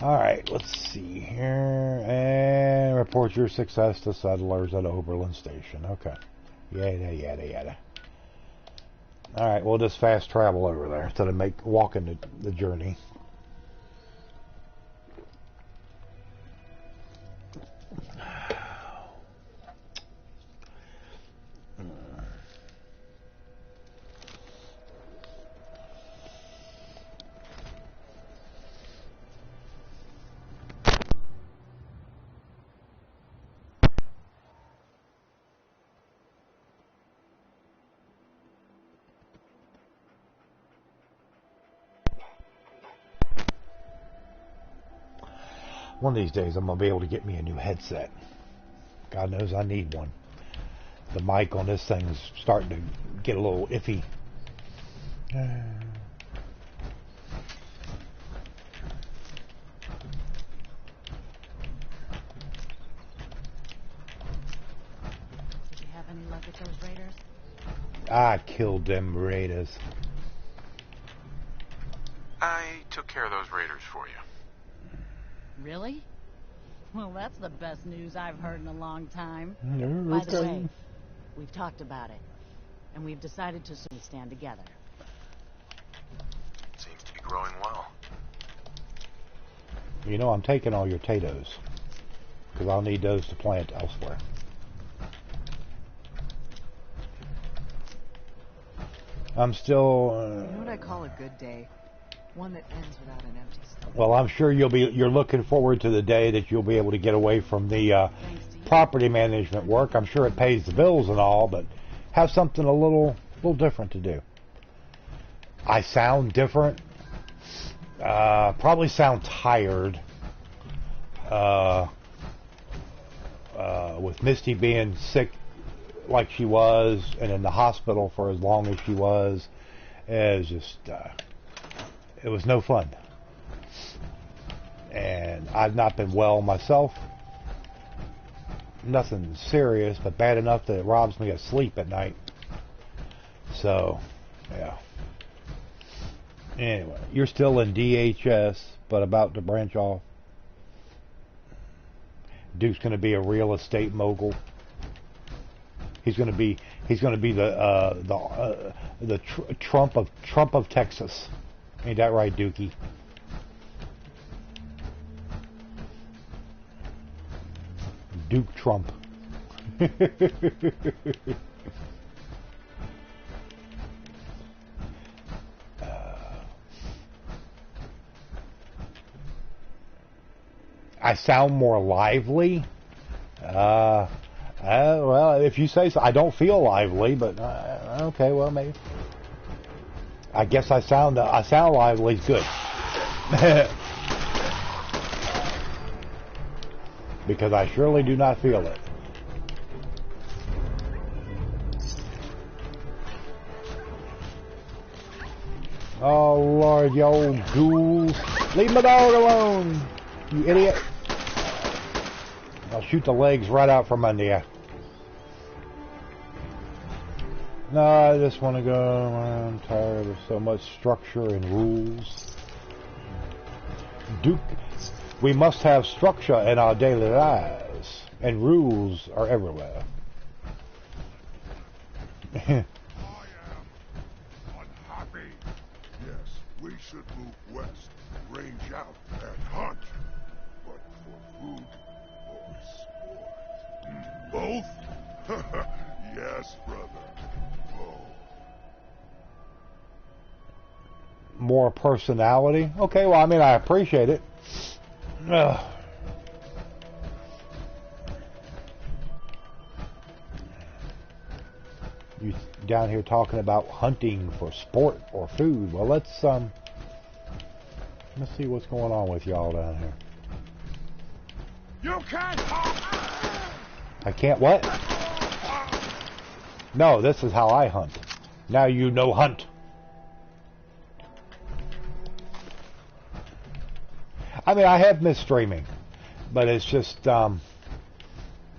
S1: Alright, let's see here. And report your success to settlers at Oberlin Station. Okay. Yada, yada, yada. Alright, we'll just fast travel over there instead of walking the journey. One of these days, I'm going to be able to get me a new headset. God knows I need one. The mic on this thing is starting to get a little iffy. Did
S4: you have any luck with those raiders?
S1: I killed them raiders.
S2: I took care of those raiders for you.
S4: Really? Well, that's the best news I've heard in a long time.
S1: No,
S4: By the way, we've talked about it, and we've decided to stand together.
S2: Seems to be growing well.
S1: You know, I'm taking all your potatoes because I'll need those to plant elsewhere. I'm still.
S7: You know what I call a good day? One that ends without an empty stomach.
S1: Well, I'm sure you're looking forward to the day that you'll be able to get away from the property management work. I'm sure it pays the bills and all, but have something a little different to do. I sound different. Probably sound tired. With Misty being sick like she was and in the hospital for as long as she was, it was just it was no fun. And I've not been well myself. Nothing serious, but bad enough that it robs me of sleep at night. So, yeah. Anyway, you're still in DHS, but about to branch off. Duke's going to be a real estate mogul. He's going to be the Trump of Texas. Ain't that right, Dookie? Duke Trump. I sound more lively. Well, if you say so. I don't feel lively, but okay, well, maybe. I guess I sound lively. Good. Because I surely do not feel it. Oh, Lord, you old ghouls. Leave my dog alone, you idiot. I'll shoot the legs right out from under you. No, I just want to go. I'm tired of so much structure and rules. Duke, we must have structure in our daily lives, and rules are everywhere.
S8: I am unhappy. Yes, we should move west, range out, and hunt. But for food or sport? Both? Yes, brother. Oh.
S1: More personality. Okay, well, I mean, I appreciate it. Ugh. You down here talking about hunting for sport or food. Well, let's see what's going on with y'all down here.
S8: You can't hunt!
S1: I can't what? No, this is how I hunt. Now you know hunt. I mean, I have missed streaming, but it's just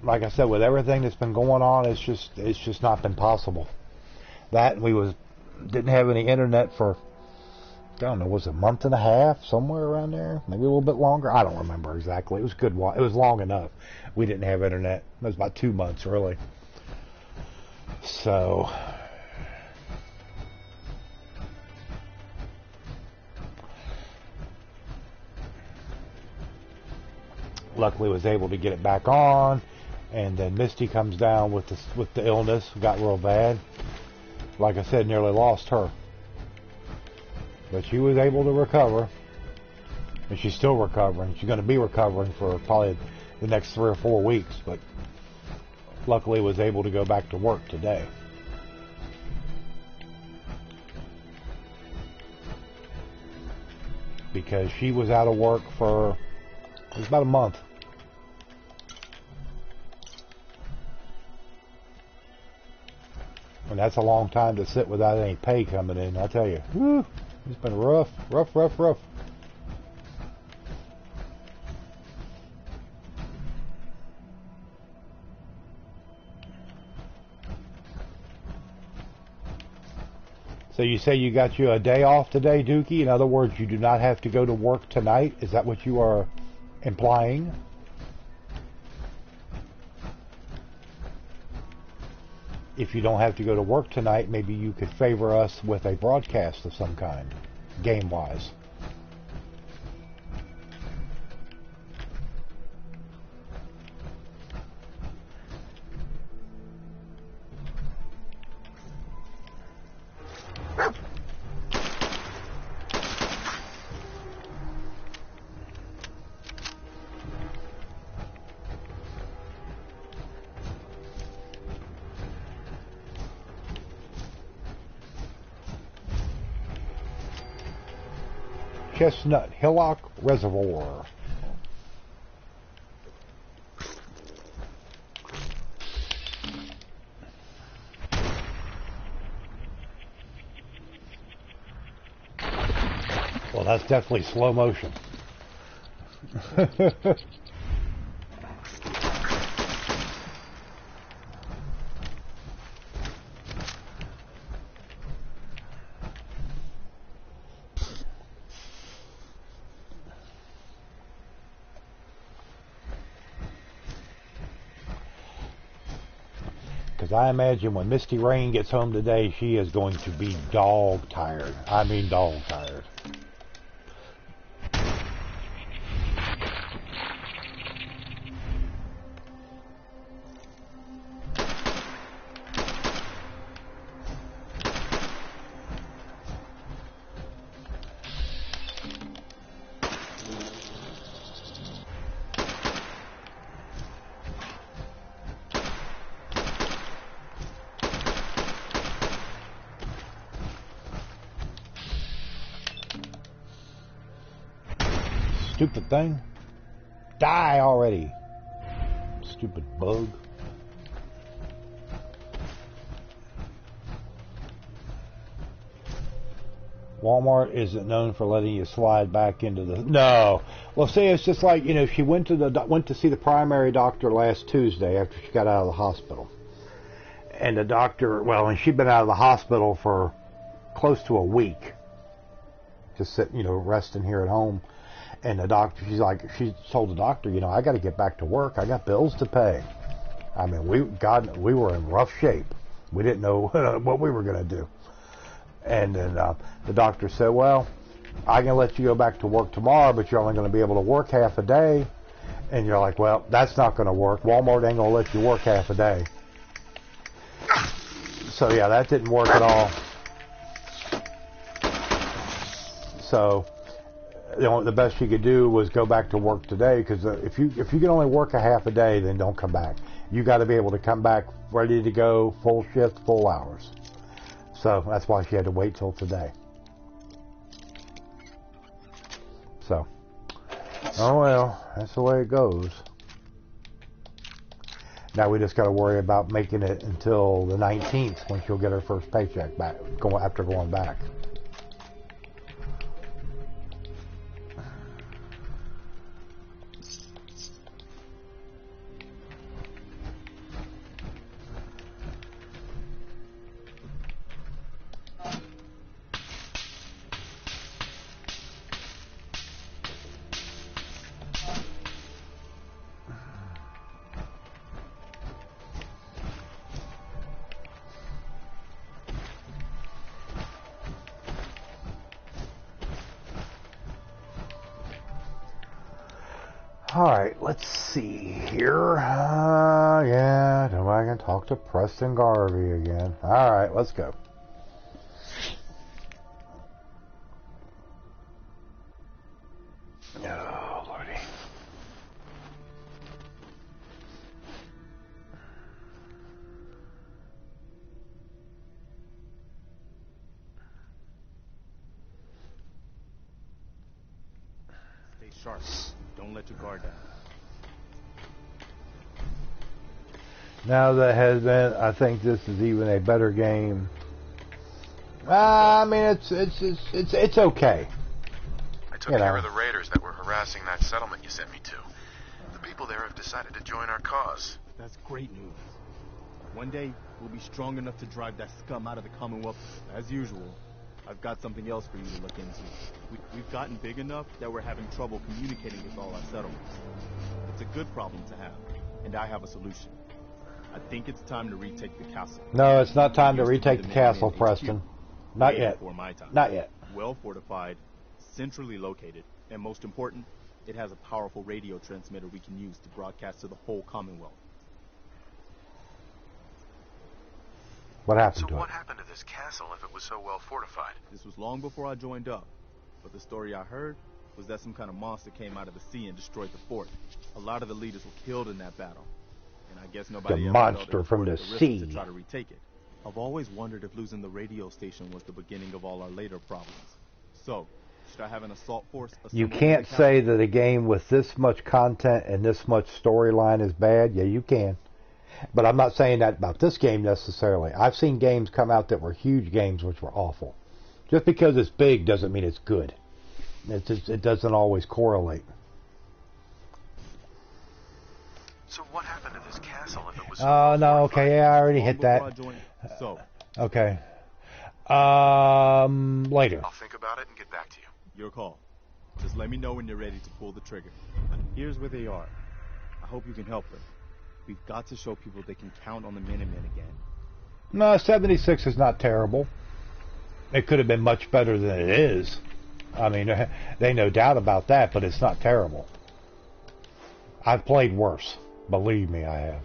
S1: like I said, with everything that's been going on, it's just not been possible. That and we didn't have any internet for, I don't know, was it a month and a half, somewhere around there, maybe a little bit longer. I don't remember exactly. It was good. It was long enough. We didn't have internet. It was about 2 months, really. So, luckily, was able to get it back on. And then Misty comes down with the illness, got real bad. Like I said, nearly lost her. But she was able to recover. And she's still recovering. She's going to be recovering for probably the next 3 or 4 weeks. But luckily was able to go back to work today. Because she was out of work for, it was about a month. And that's a long time to sit without any pay coming in, I tell you. Whew, it's been rough. So you say you got you a day off today, Dookie? In other words, you do not have to go to work tonight? Is that what you are implying? If you don't have to go to work tonight, maybe you could favor us with a broadcast of some kind, game-wise. Chestnut Hillock Reservoir. Well, that's definitely slow motion. I imagine when Misty Rain gets home today, she is going to be dog tired. I mean dog tired. Stupid thing. Die already. Stupid bug. Walmart isn't known for letting you slide back into the... No. Well, see, it's just like, you know, she went to see the primary doctor last Tuesday after she got out of the hospital. And the doctor, well, and she'd been out of the hospital for close to a week. Just sitting, you know, resting here at home. And the doctor, she told the doctor, you know, I got to get back to work. I got bills to pay. I mean, we were in rough shape. We didn't know what we were going to do. And then the doctor said, well, I can let you go back to work tomorrow, but you're only going to be able to work half a day. And you're like, well, that's not going to work. Walmart ain't going to let you work half a day. So yeah, that didn't work at all. So the best you could do was go back to work today, because if you can only work a half a day, then don't come back. You got to be able to come back ready to go, full shift, full hours. So that's why she had to wait till today. So, oh well, that's the way it goes. Now we just got to worry about making it until the 19th, when she'll get her first paycheck back, after going back. Alright, let's see here. Yeah, now I can talk to Preston Garvey again. Alright, let's go. Oh, Lordy.
S3: Stay sharp. Don't let your guard down.
S1: Now that has been, I think this is even a better game. I mean, it's okay.
S2: I took care of the raiders that were harassing that settlement you sent me to. The people there have decided to join our cause.
S3: That's great news. One day, we'll be strong enough to drive that scum out of the Commonwealth. As usual, I've got something else for you to look into. We've gotten big enough that we're having trouble communicating with all our settlements. It's a good problem to have, and I have a solution. I think it's time to retake the castle.
S1: No, it's not time to retake the castle, Preston. Not yet.
S3: Before my time.
S1: Not yet.
S3: Well fortified, centrally located, and most important, it has a powerful radio transmitter we can use to broadcast to the whole Commonwealth.
S1: What happened to
S2: So what
S1: it?
S2: happened to this castle if it was so well fortified?
S3: This was long before I joined up, but the story I heard was that some kind of monster came out of the sea and destroyed the fort. A lot of the leaders were killed in that battle, and I guess nobody
S1: The
S3: ever felt
S1: monster
S3: it was
S1: from
S3: worth
S1: the
S3: risk
S1: sea.
S3: to try to retake it. I've always wondered if losing the radio station was the beginning of all our later problems. So, should I have an assault force?
S1: You
S3: assembled in
S1: can't
S3: the
S1: say
S3: capital?
S1: that a game with this much content and this much storyline is bad. Yeah, you can. But I'm not saying that about this game necessarily. I've seen games come out that were huge games which were awful. Just because it's big doesn't mean it's good. It doesn't always correlate.
S2: So what happened to this castle if it was so
S1: Oh,
S2: well
S1: no,
S2: fortified?
S1: okay, yeah, I already
S3: Long
S1: hit
S3: before
S1: that.
S3: I joined. So,
S1: Okay. Later.
S2: I'll think about it and get back to you.
S3: your call. Just let me know when you're ready to pull the trigger. Here's where they are. I hope you can help them. We've got to show people they can count on the Minutemen again.
S1: No, 76 is not terrible. It could have been much better than it is. I mean, they no doubt about that, but it's not terrible. I've played worse. Believe me, I have.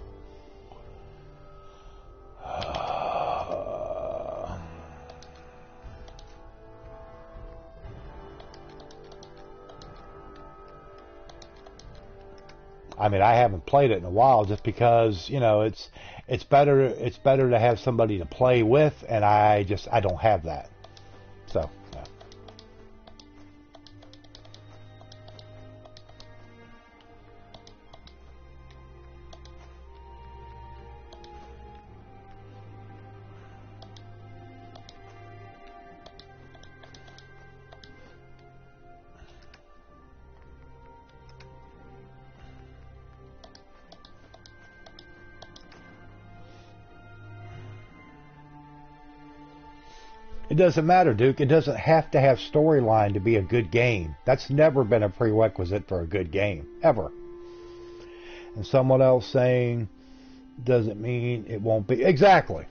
S1: I mean, I haven't played it in a while, just because, you know, it's better to have somebody to play with, and I don't have that. So, yeah. It doesn't matter, Duke. It doesn't have to have storyline to be a good game. That's never been a prerequisite for a good game, ever. And someone else saying doesn't mean it won't be. Exactly.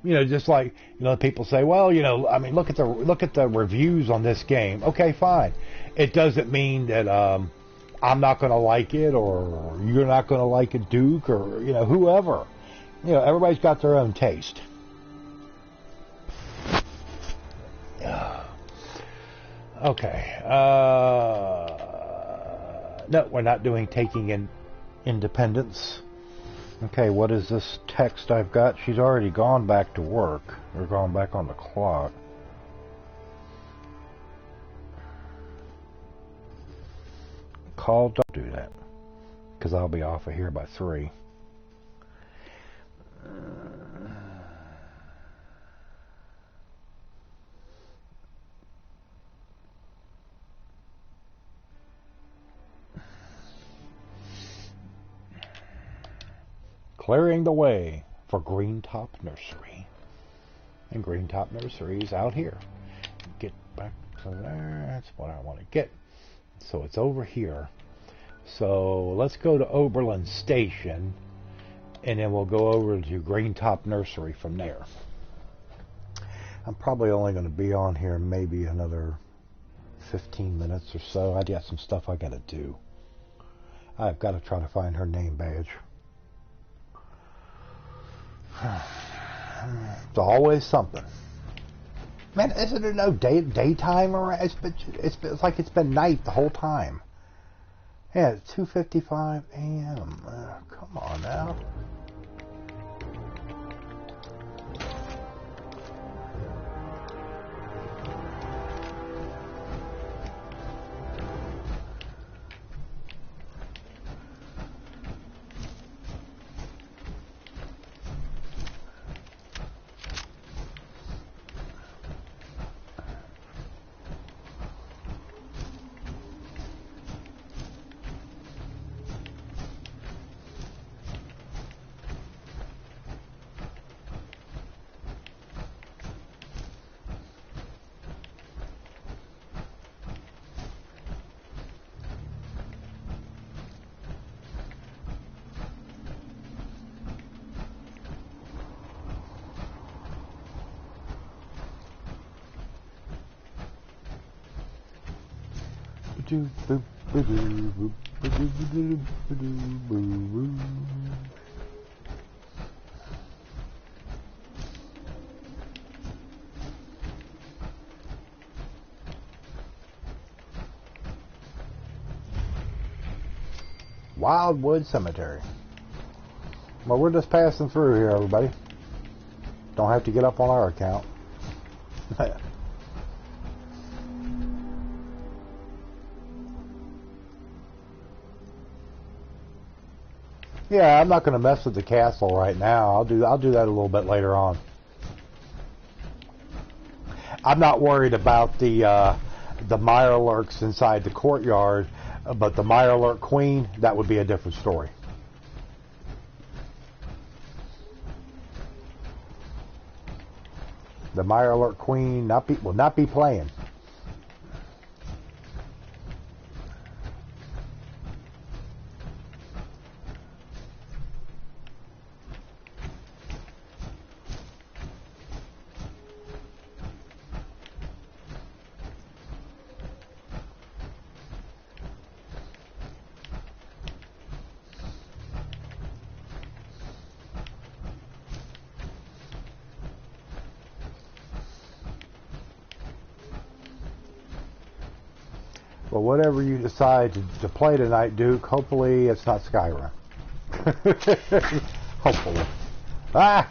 S1: You know, just like, you know, people say, well, you know, I mean, look at the reviews on this game. Okay, fine. It doesn't mean that I'm not going to like it, or you're not going to like it, Duke, or, you know, whoever. You know, everybody's got their own taste. Okay. No, we're not doing taking in independence. Okay, what is this text I've got? She's already gone back to work. Or gone back on the clock. Call, don't do that. Because I'll be off of here by 3. Clearing the way for Greentop Nursery. And Greentop Nursery is out here. Get back to there. That's what I want to get. So it's over here. So let's go to Oberlin Station. And then we'll go over to Greentop Nursery from there. I'm probably only going to be on here maybe another 15 minutes or so. I got some stuff I got to do. I've got to try to find her name badge. It's always something. Man, isn't there no daytime around? It's like it's been night the whole time. Yeah, it's 2:55 a.m. Come on now. Wildwood Cemetery. Well, we're just passing through here, everybody. Don't have to get up on our account. Yeah, I'm not going to mess with the castle right now. I'll do that a little bit later on. I'm not worried about the Mirelurks inside the courtyard, but the Mirelurk Queen, that would be a different story. The Mirelurk Queen will not be playing. Well, whatever you decide to play tonight, Duke, hopefully it's not Skyrim. Hopefully. Ah!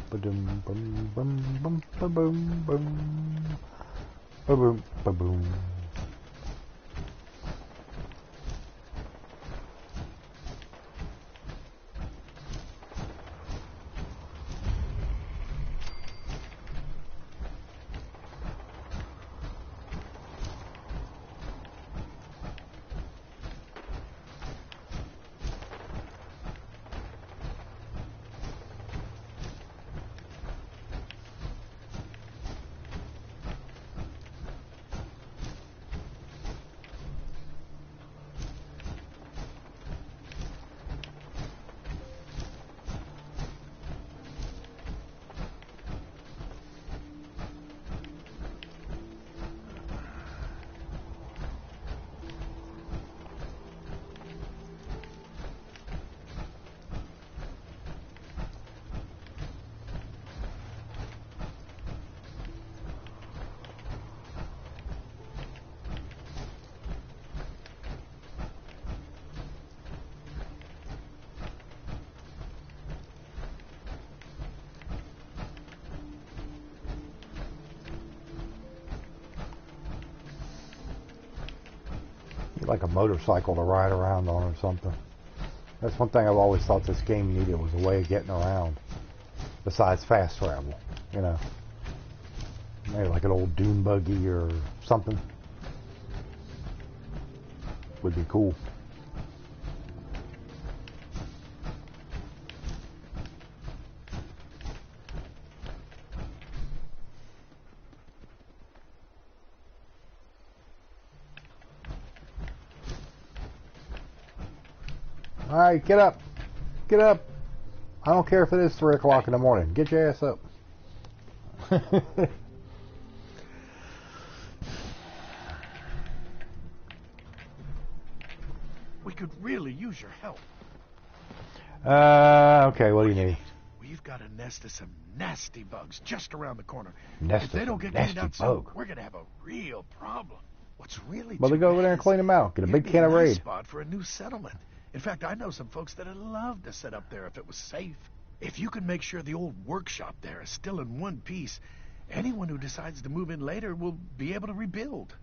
S1: Ba-dum, bum, bum, bum, ba-boom, bum. Ba-boom, ba-boom. Get like a motorcycle to ride around on or something. That's one thing I've always thought this game needed, was a way of getting around. Besides fast travel, you know. Maybe like an old dune buggy or something. Would be cool. All right, get up. Get up. I don't care if it is 3 o'clock in the morning. Get your ass up.
S5: We could really use your help.
S1: Okay, what do you need?
S5: We've got a nest of some nasty bugs just around the corner.
S1: Nest
S5: If they
S1: of
S5: don't get
S1: nasty
S5: cleaned out soon,
S1: bug.
S5: we're gonna have a real problem. What's really
S1: Well,
S5: too
S1: they go over there
S5: bad
S1: and clean them out. Get a
S5: it'd
S1: big
S5: be
S1: can of
S5: nice
S1: Raid.
S5: spot for a new settlement. In fact, I know some folks that'd love to set up there if it was safe. If you can make sure the old workshop there is still in one piece, anyone who decides to move in later will be able to rebuild.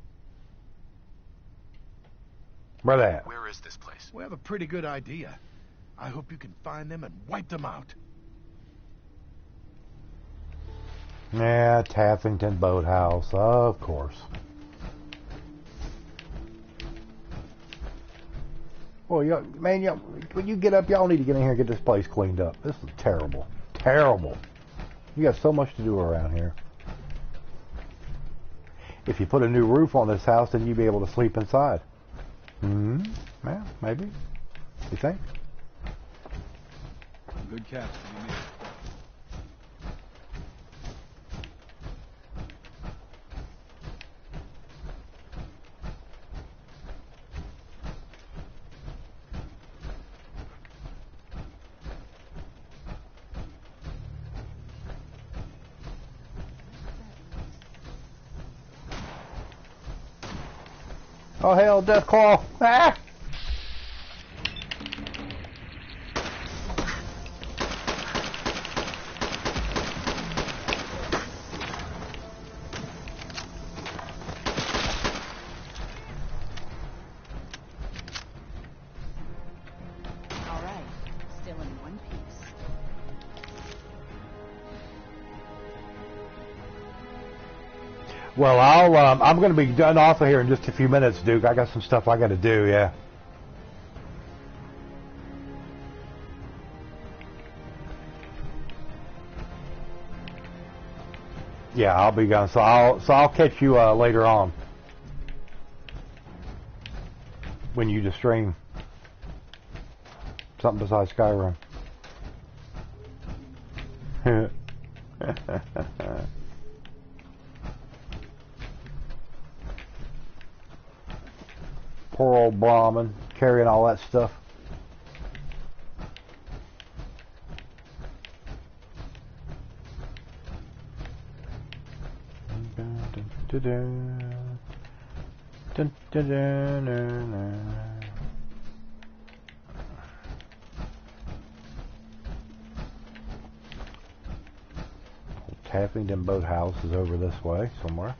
S1: Where they at?
S2: Where is this place?
S5: We have a pretty good idea. I hope you can find them and wipe them out.
S1: Yeah, Taffington Boathouse, of course. Well, man, when you get up, y'all need to get in here and get this place cleaned up. This is terrible. Terrible. You got so much to do around here. If you put a new roof on this house, then you'd be able to sleep inside. Yeah, maybe. You think?
S3: Good catch to be made.
S1: Oh hell, Deathclaw! Ah!
S4: All right, still in one piece.
S1: Well, I'm going to be done off of here in just a few minutes, Duke. I got some stuff I got to do. Yeah. Yeah, I'll be gone. So I'll catch you later on when you just stream something besides Skyrim. Poor old Brahmin carrying all that stuff. Taffington Boathouse is over this way somewhere.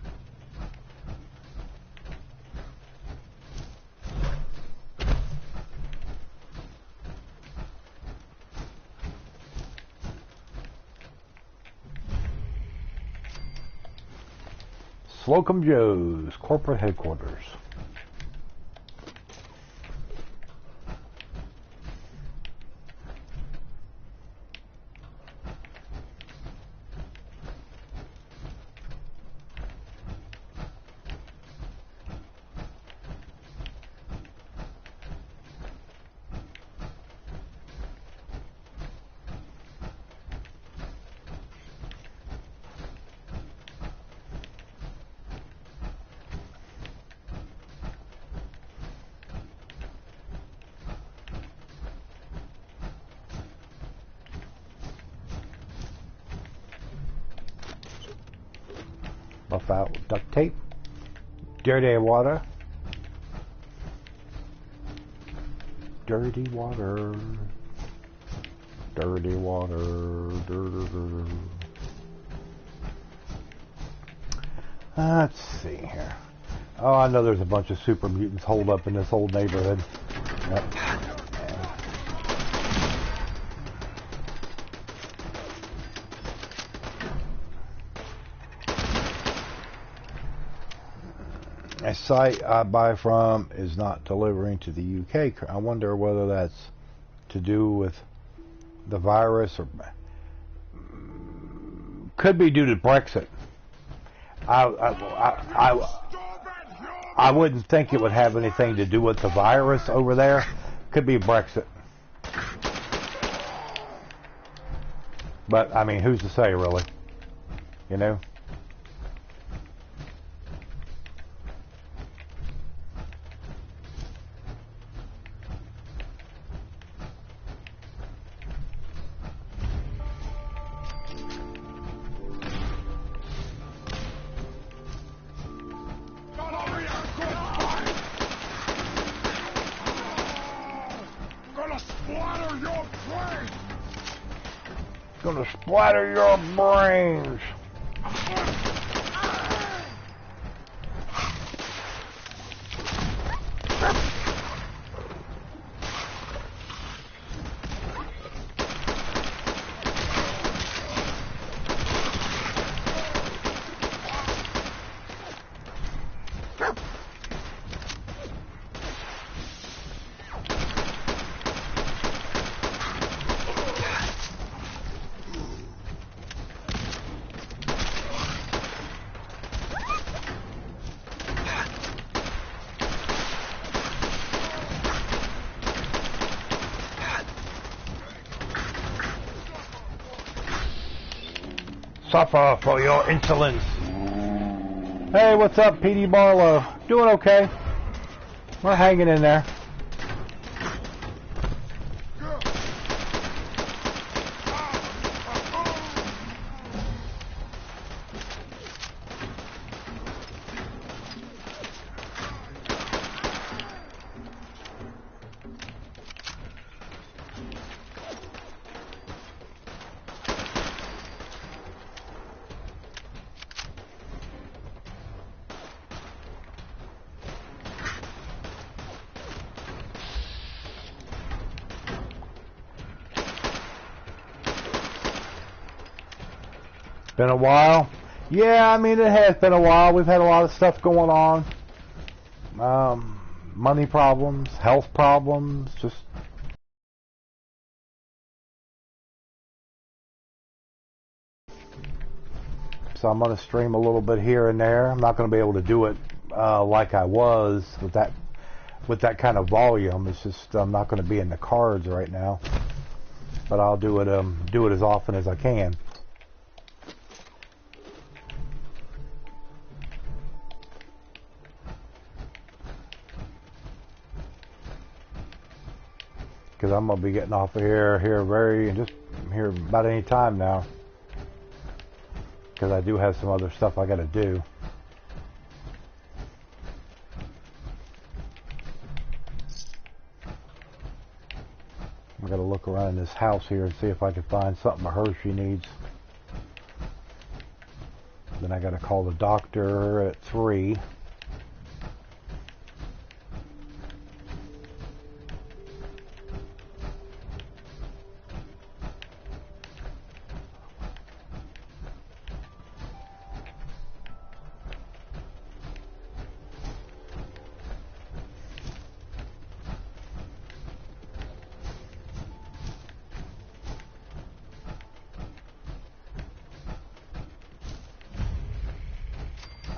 S1: Slocum Joe's corporate headquarters. Buff out with duct tape. Dirty water. Dirty water. Dirty water. Let's see here. Oh, I know there's a bunch of super mutants holed up in this old neighborhood. Yep. A site I buy from is not delivering to the UK. I wonder whether that's to do with the virus or could be due to Brexit. I wouldn't think it would have anything to do with the virus over there. Could be Brexit. But I mean, who's to say, really? You know? Gonna splatter your brains. Suffer for your insolence. Hey, what's up, PD Barlow? Doing okay. We're hanging in there. Been a while? Yeah, I mean, it has been a while. We've had a lot of stuff going on. Money problems, health problems, just... So I'm going to stream a little bit here and there. I'm not going to be able to do it like I was with that kind of volume. It's just I'm not going to be in the cards right now. But I'll do it as often as I can. Because I'm going to be getting off of here about any time now. Because I do have some other stuff I got to do. I got to look around in this house here and see if I can find something of hers she needs. Then I got to call the doctor at 3.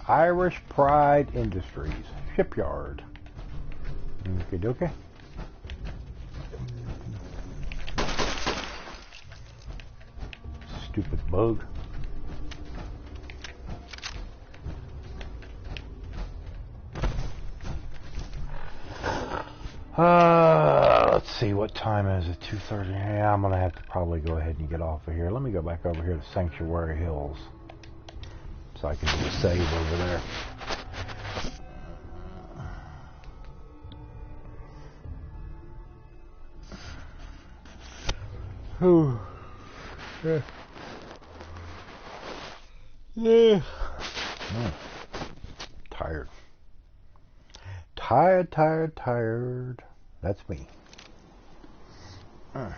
S1: Irish Pride Industries Shipyard. Okay, dokie. Stupid bug. Let's see, what time is it? 2:30. Yeah, I'm gonna have to probably go ahead and get off of here. Let me go back over here to Sanctuary Hills. So I can do a save over there. Whew. Yeah. Yeah. Tired. tired, tired, tired. That's me. Let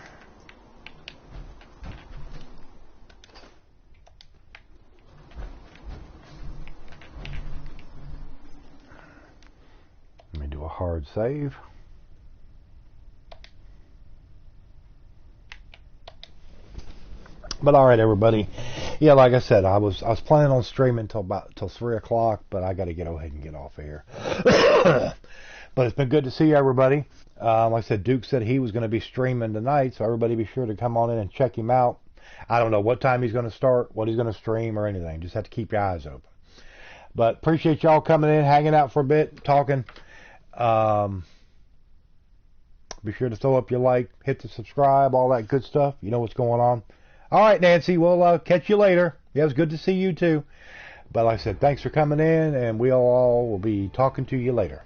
S1: me do a hard save. But all right, everybody. Yeah, like I said, I was planning on streaming till 3 o'clock, but I got to go ahead and get off of here. But it's been good to see everybody. Like I said, Duke said he was going to be streaming tonight, so everybody be sure to come on in and check him out. I don't know what time he's going to start, what he's going to stream, or anything. Just have to keep your eyes open. But appreciate y'all coming in, hanging out for a bit, talking. Be sure to throw up your like, hit the subscribe, all that good stuff. You know what's going on. All right, Nancy, we'll catch you later. Yeah, it was good to see you too. But like I said, thanks for coming in, and we'll all will be talking to you later.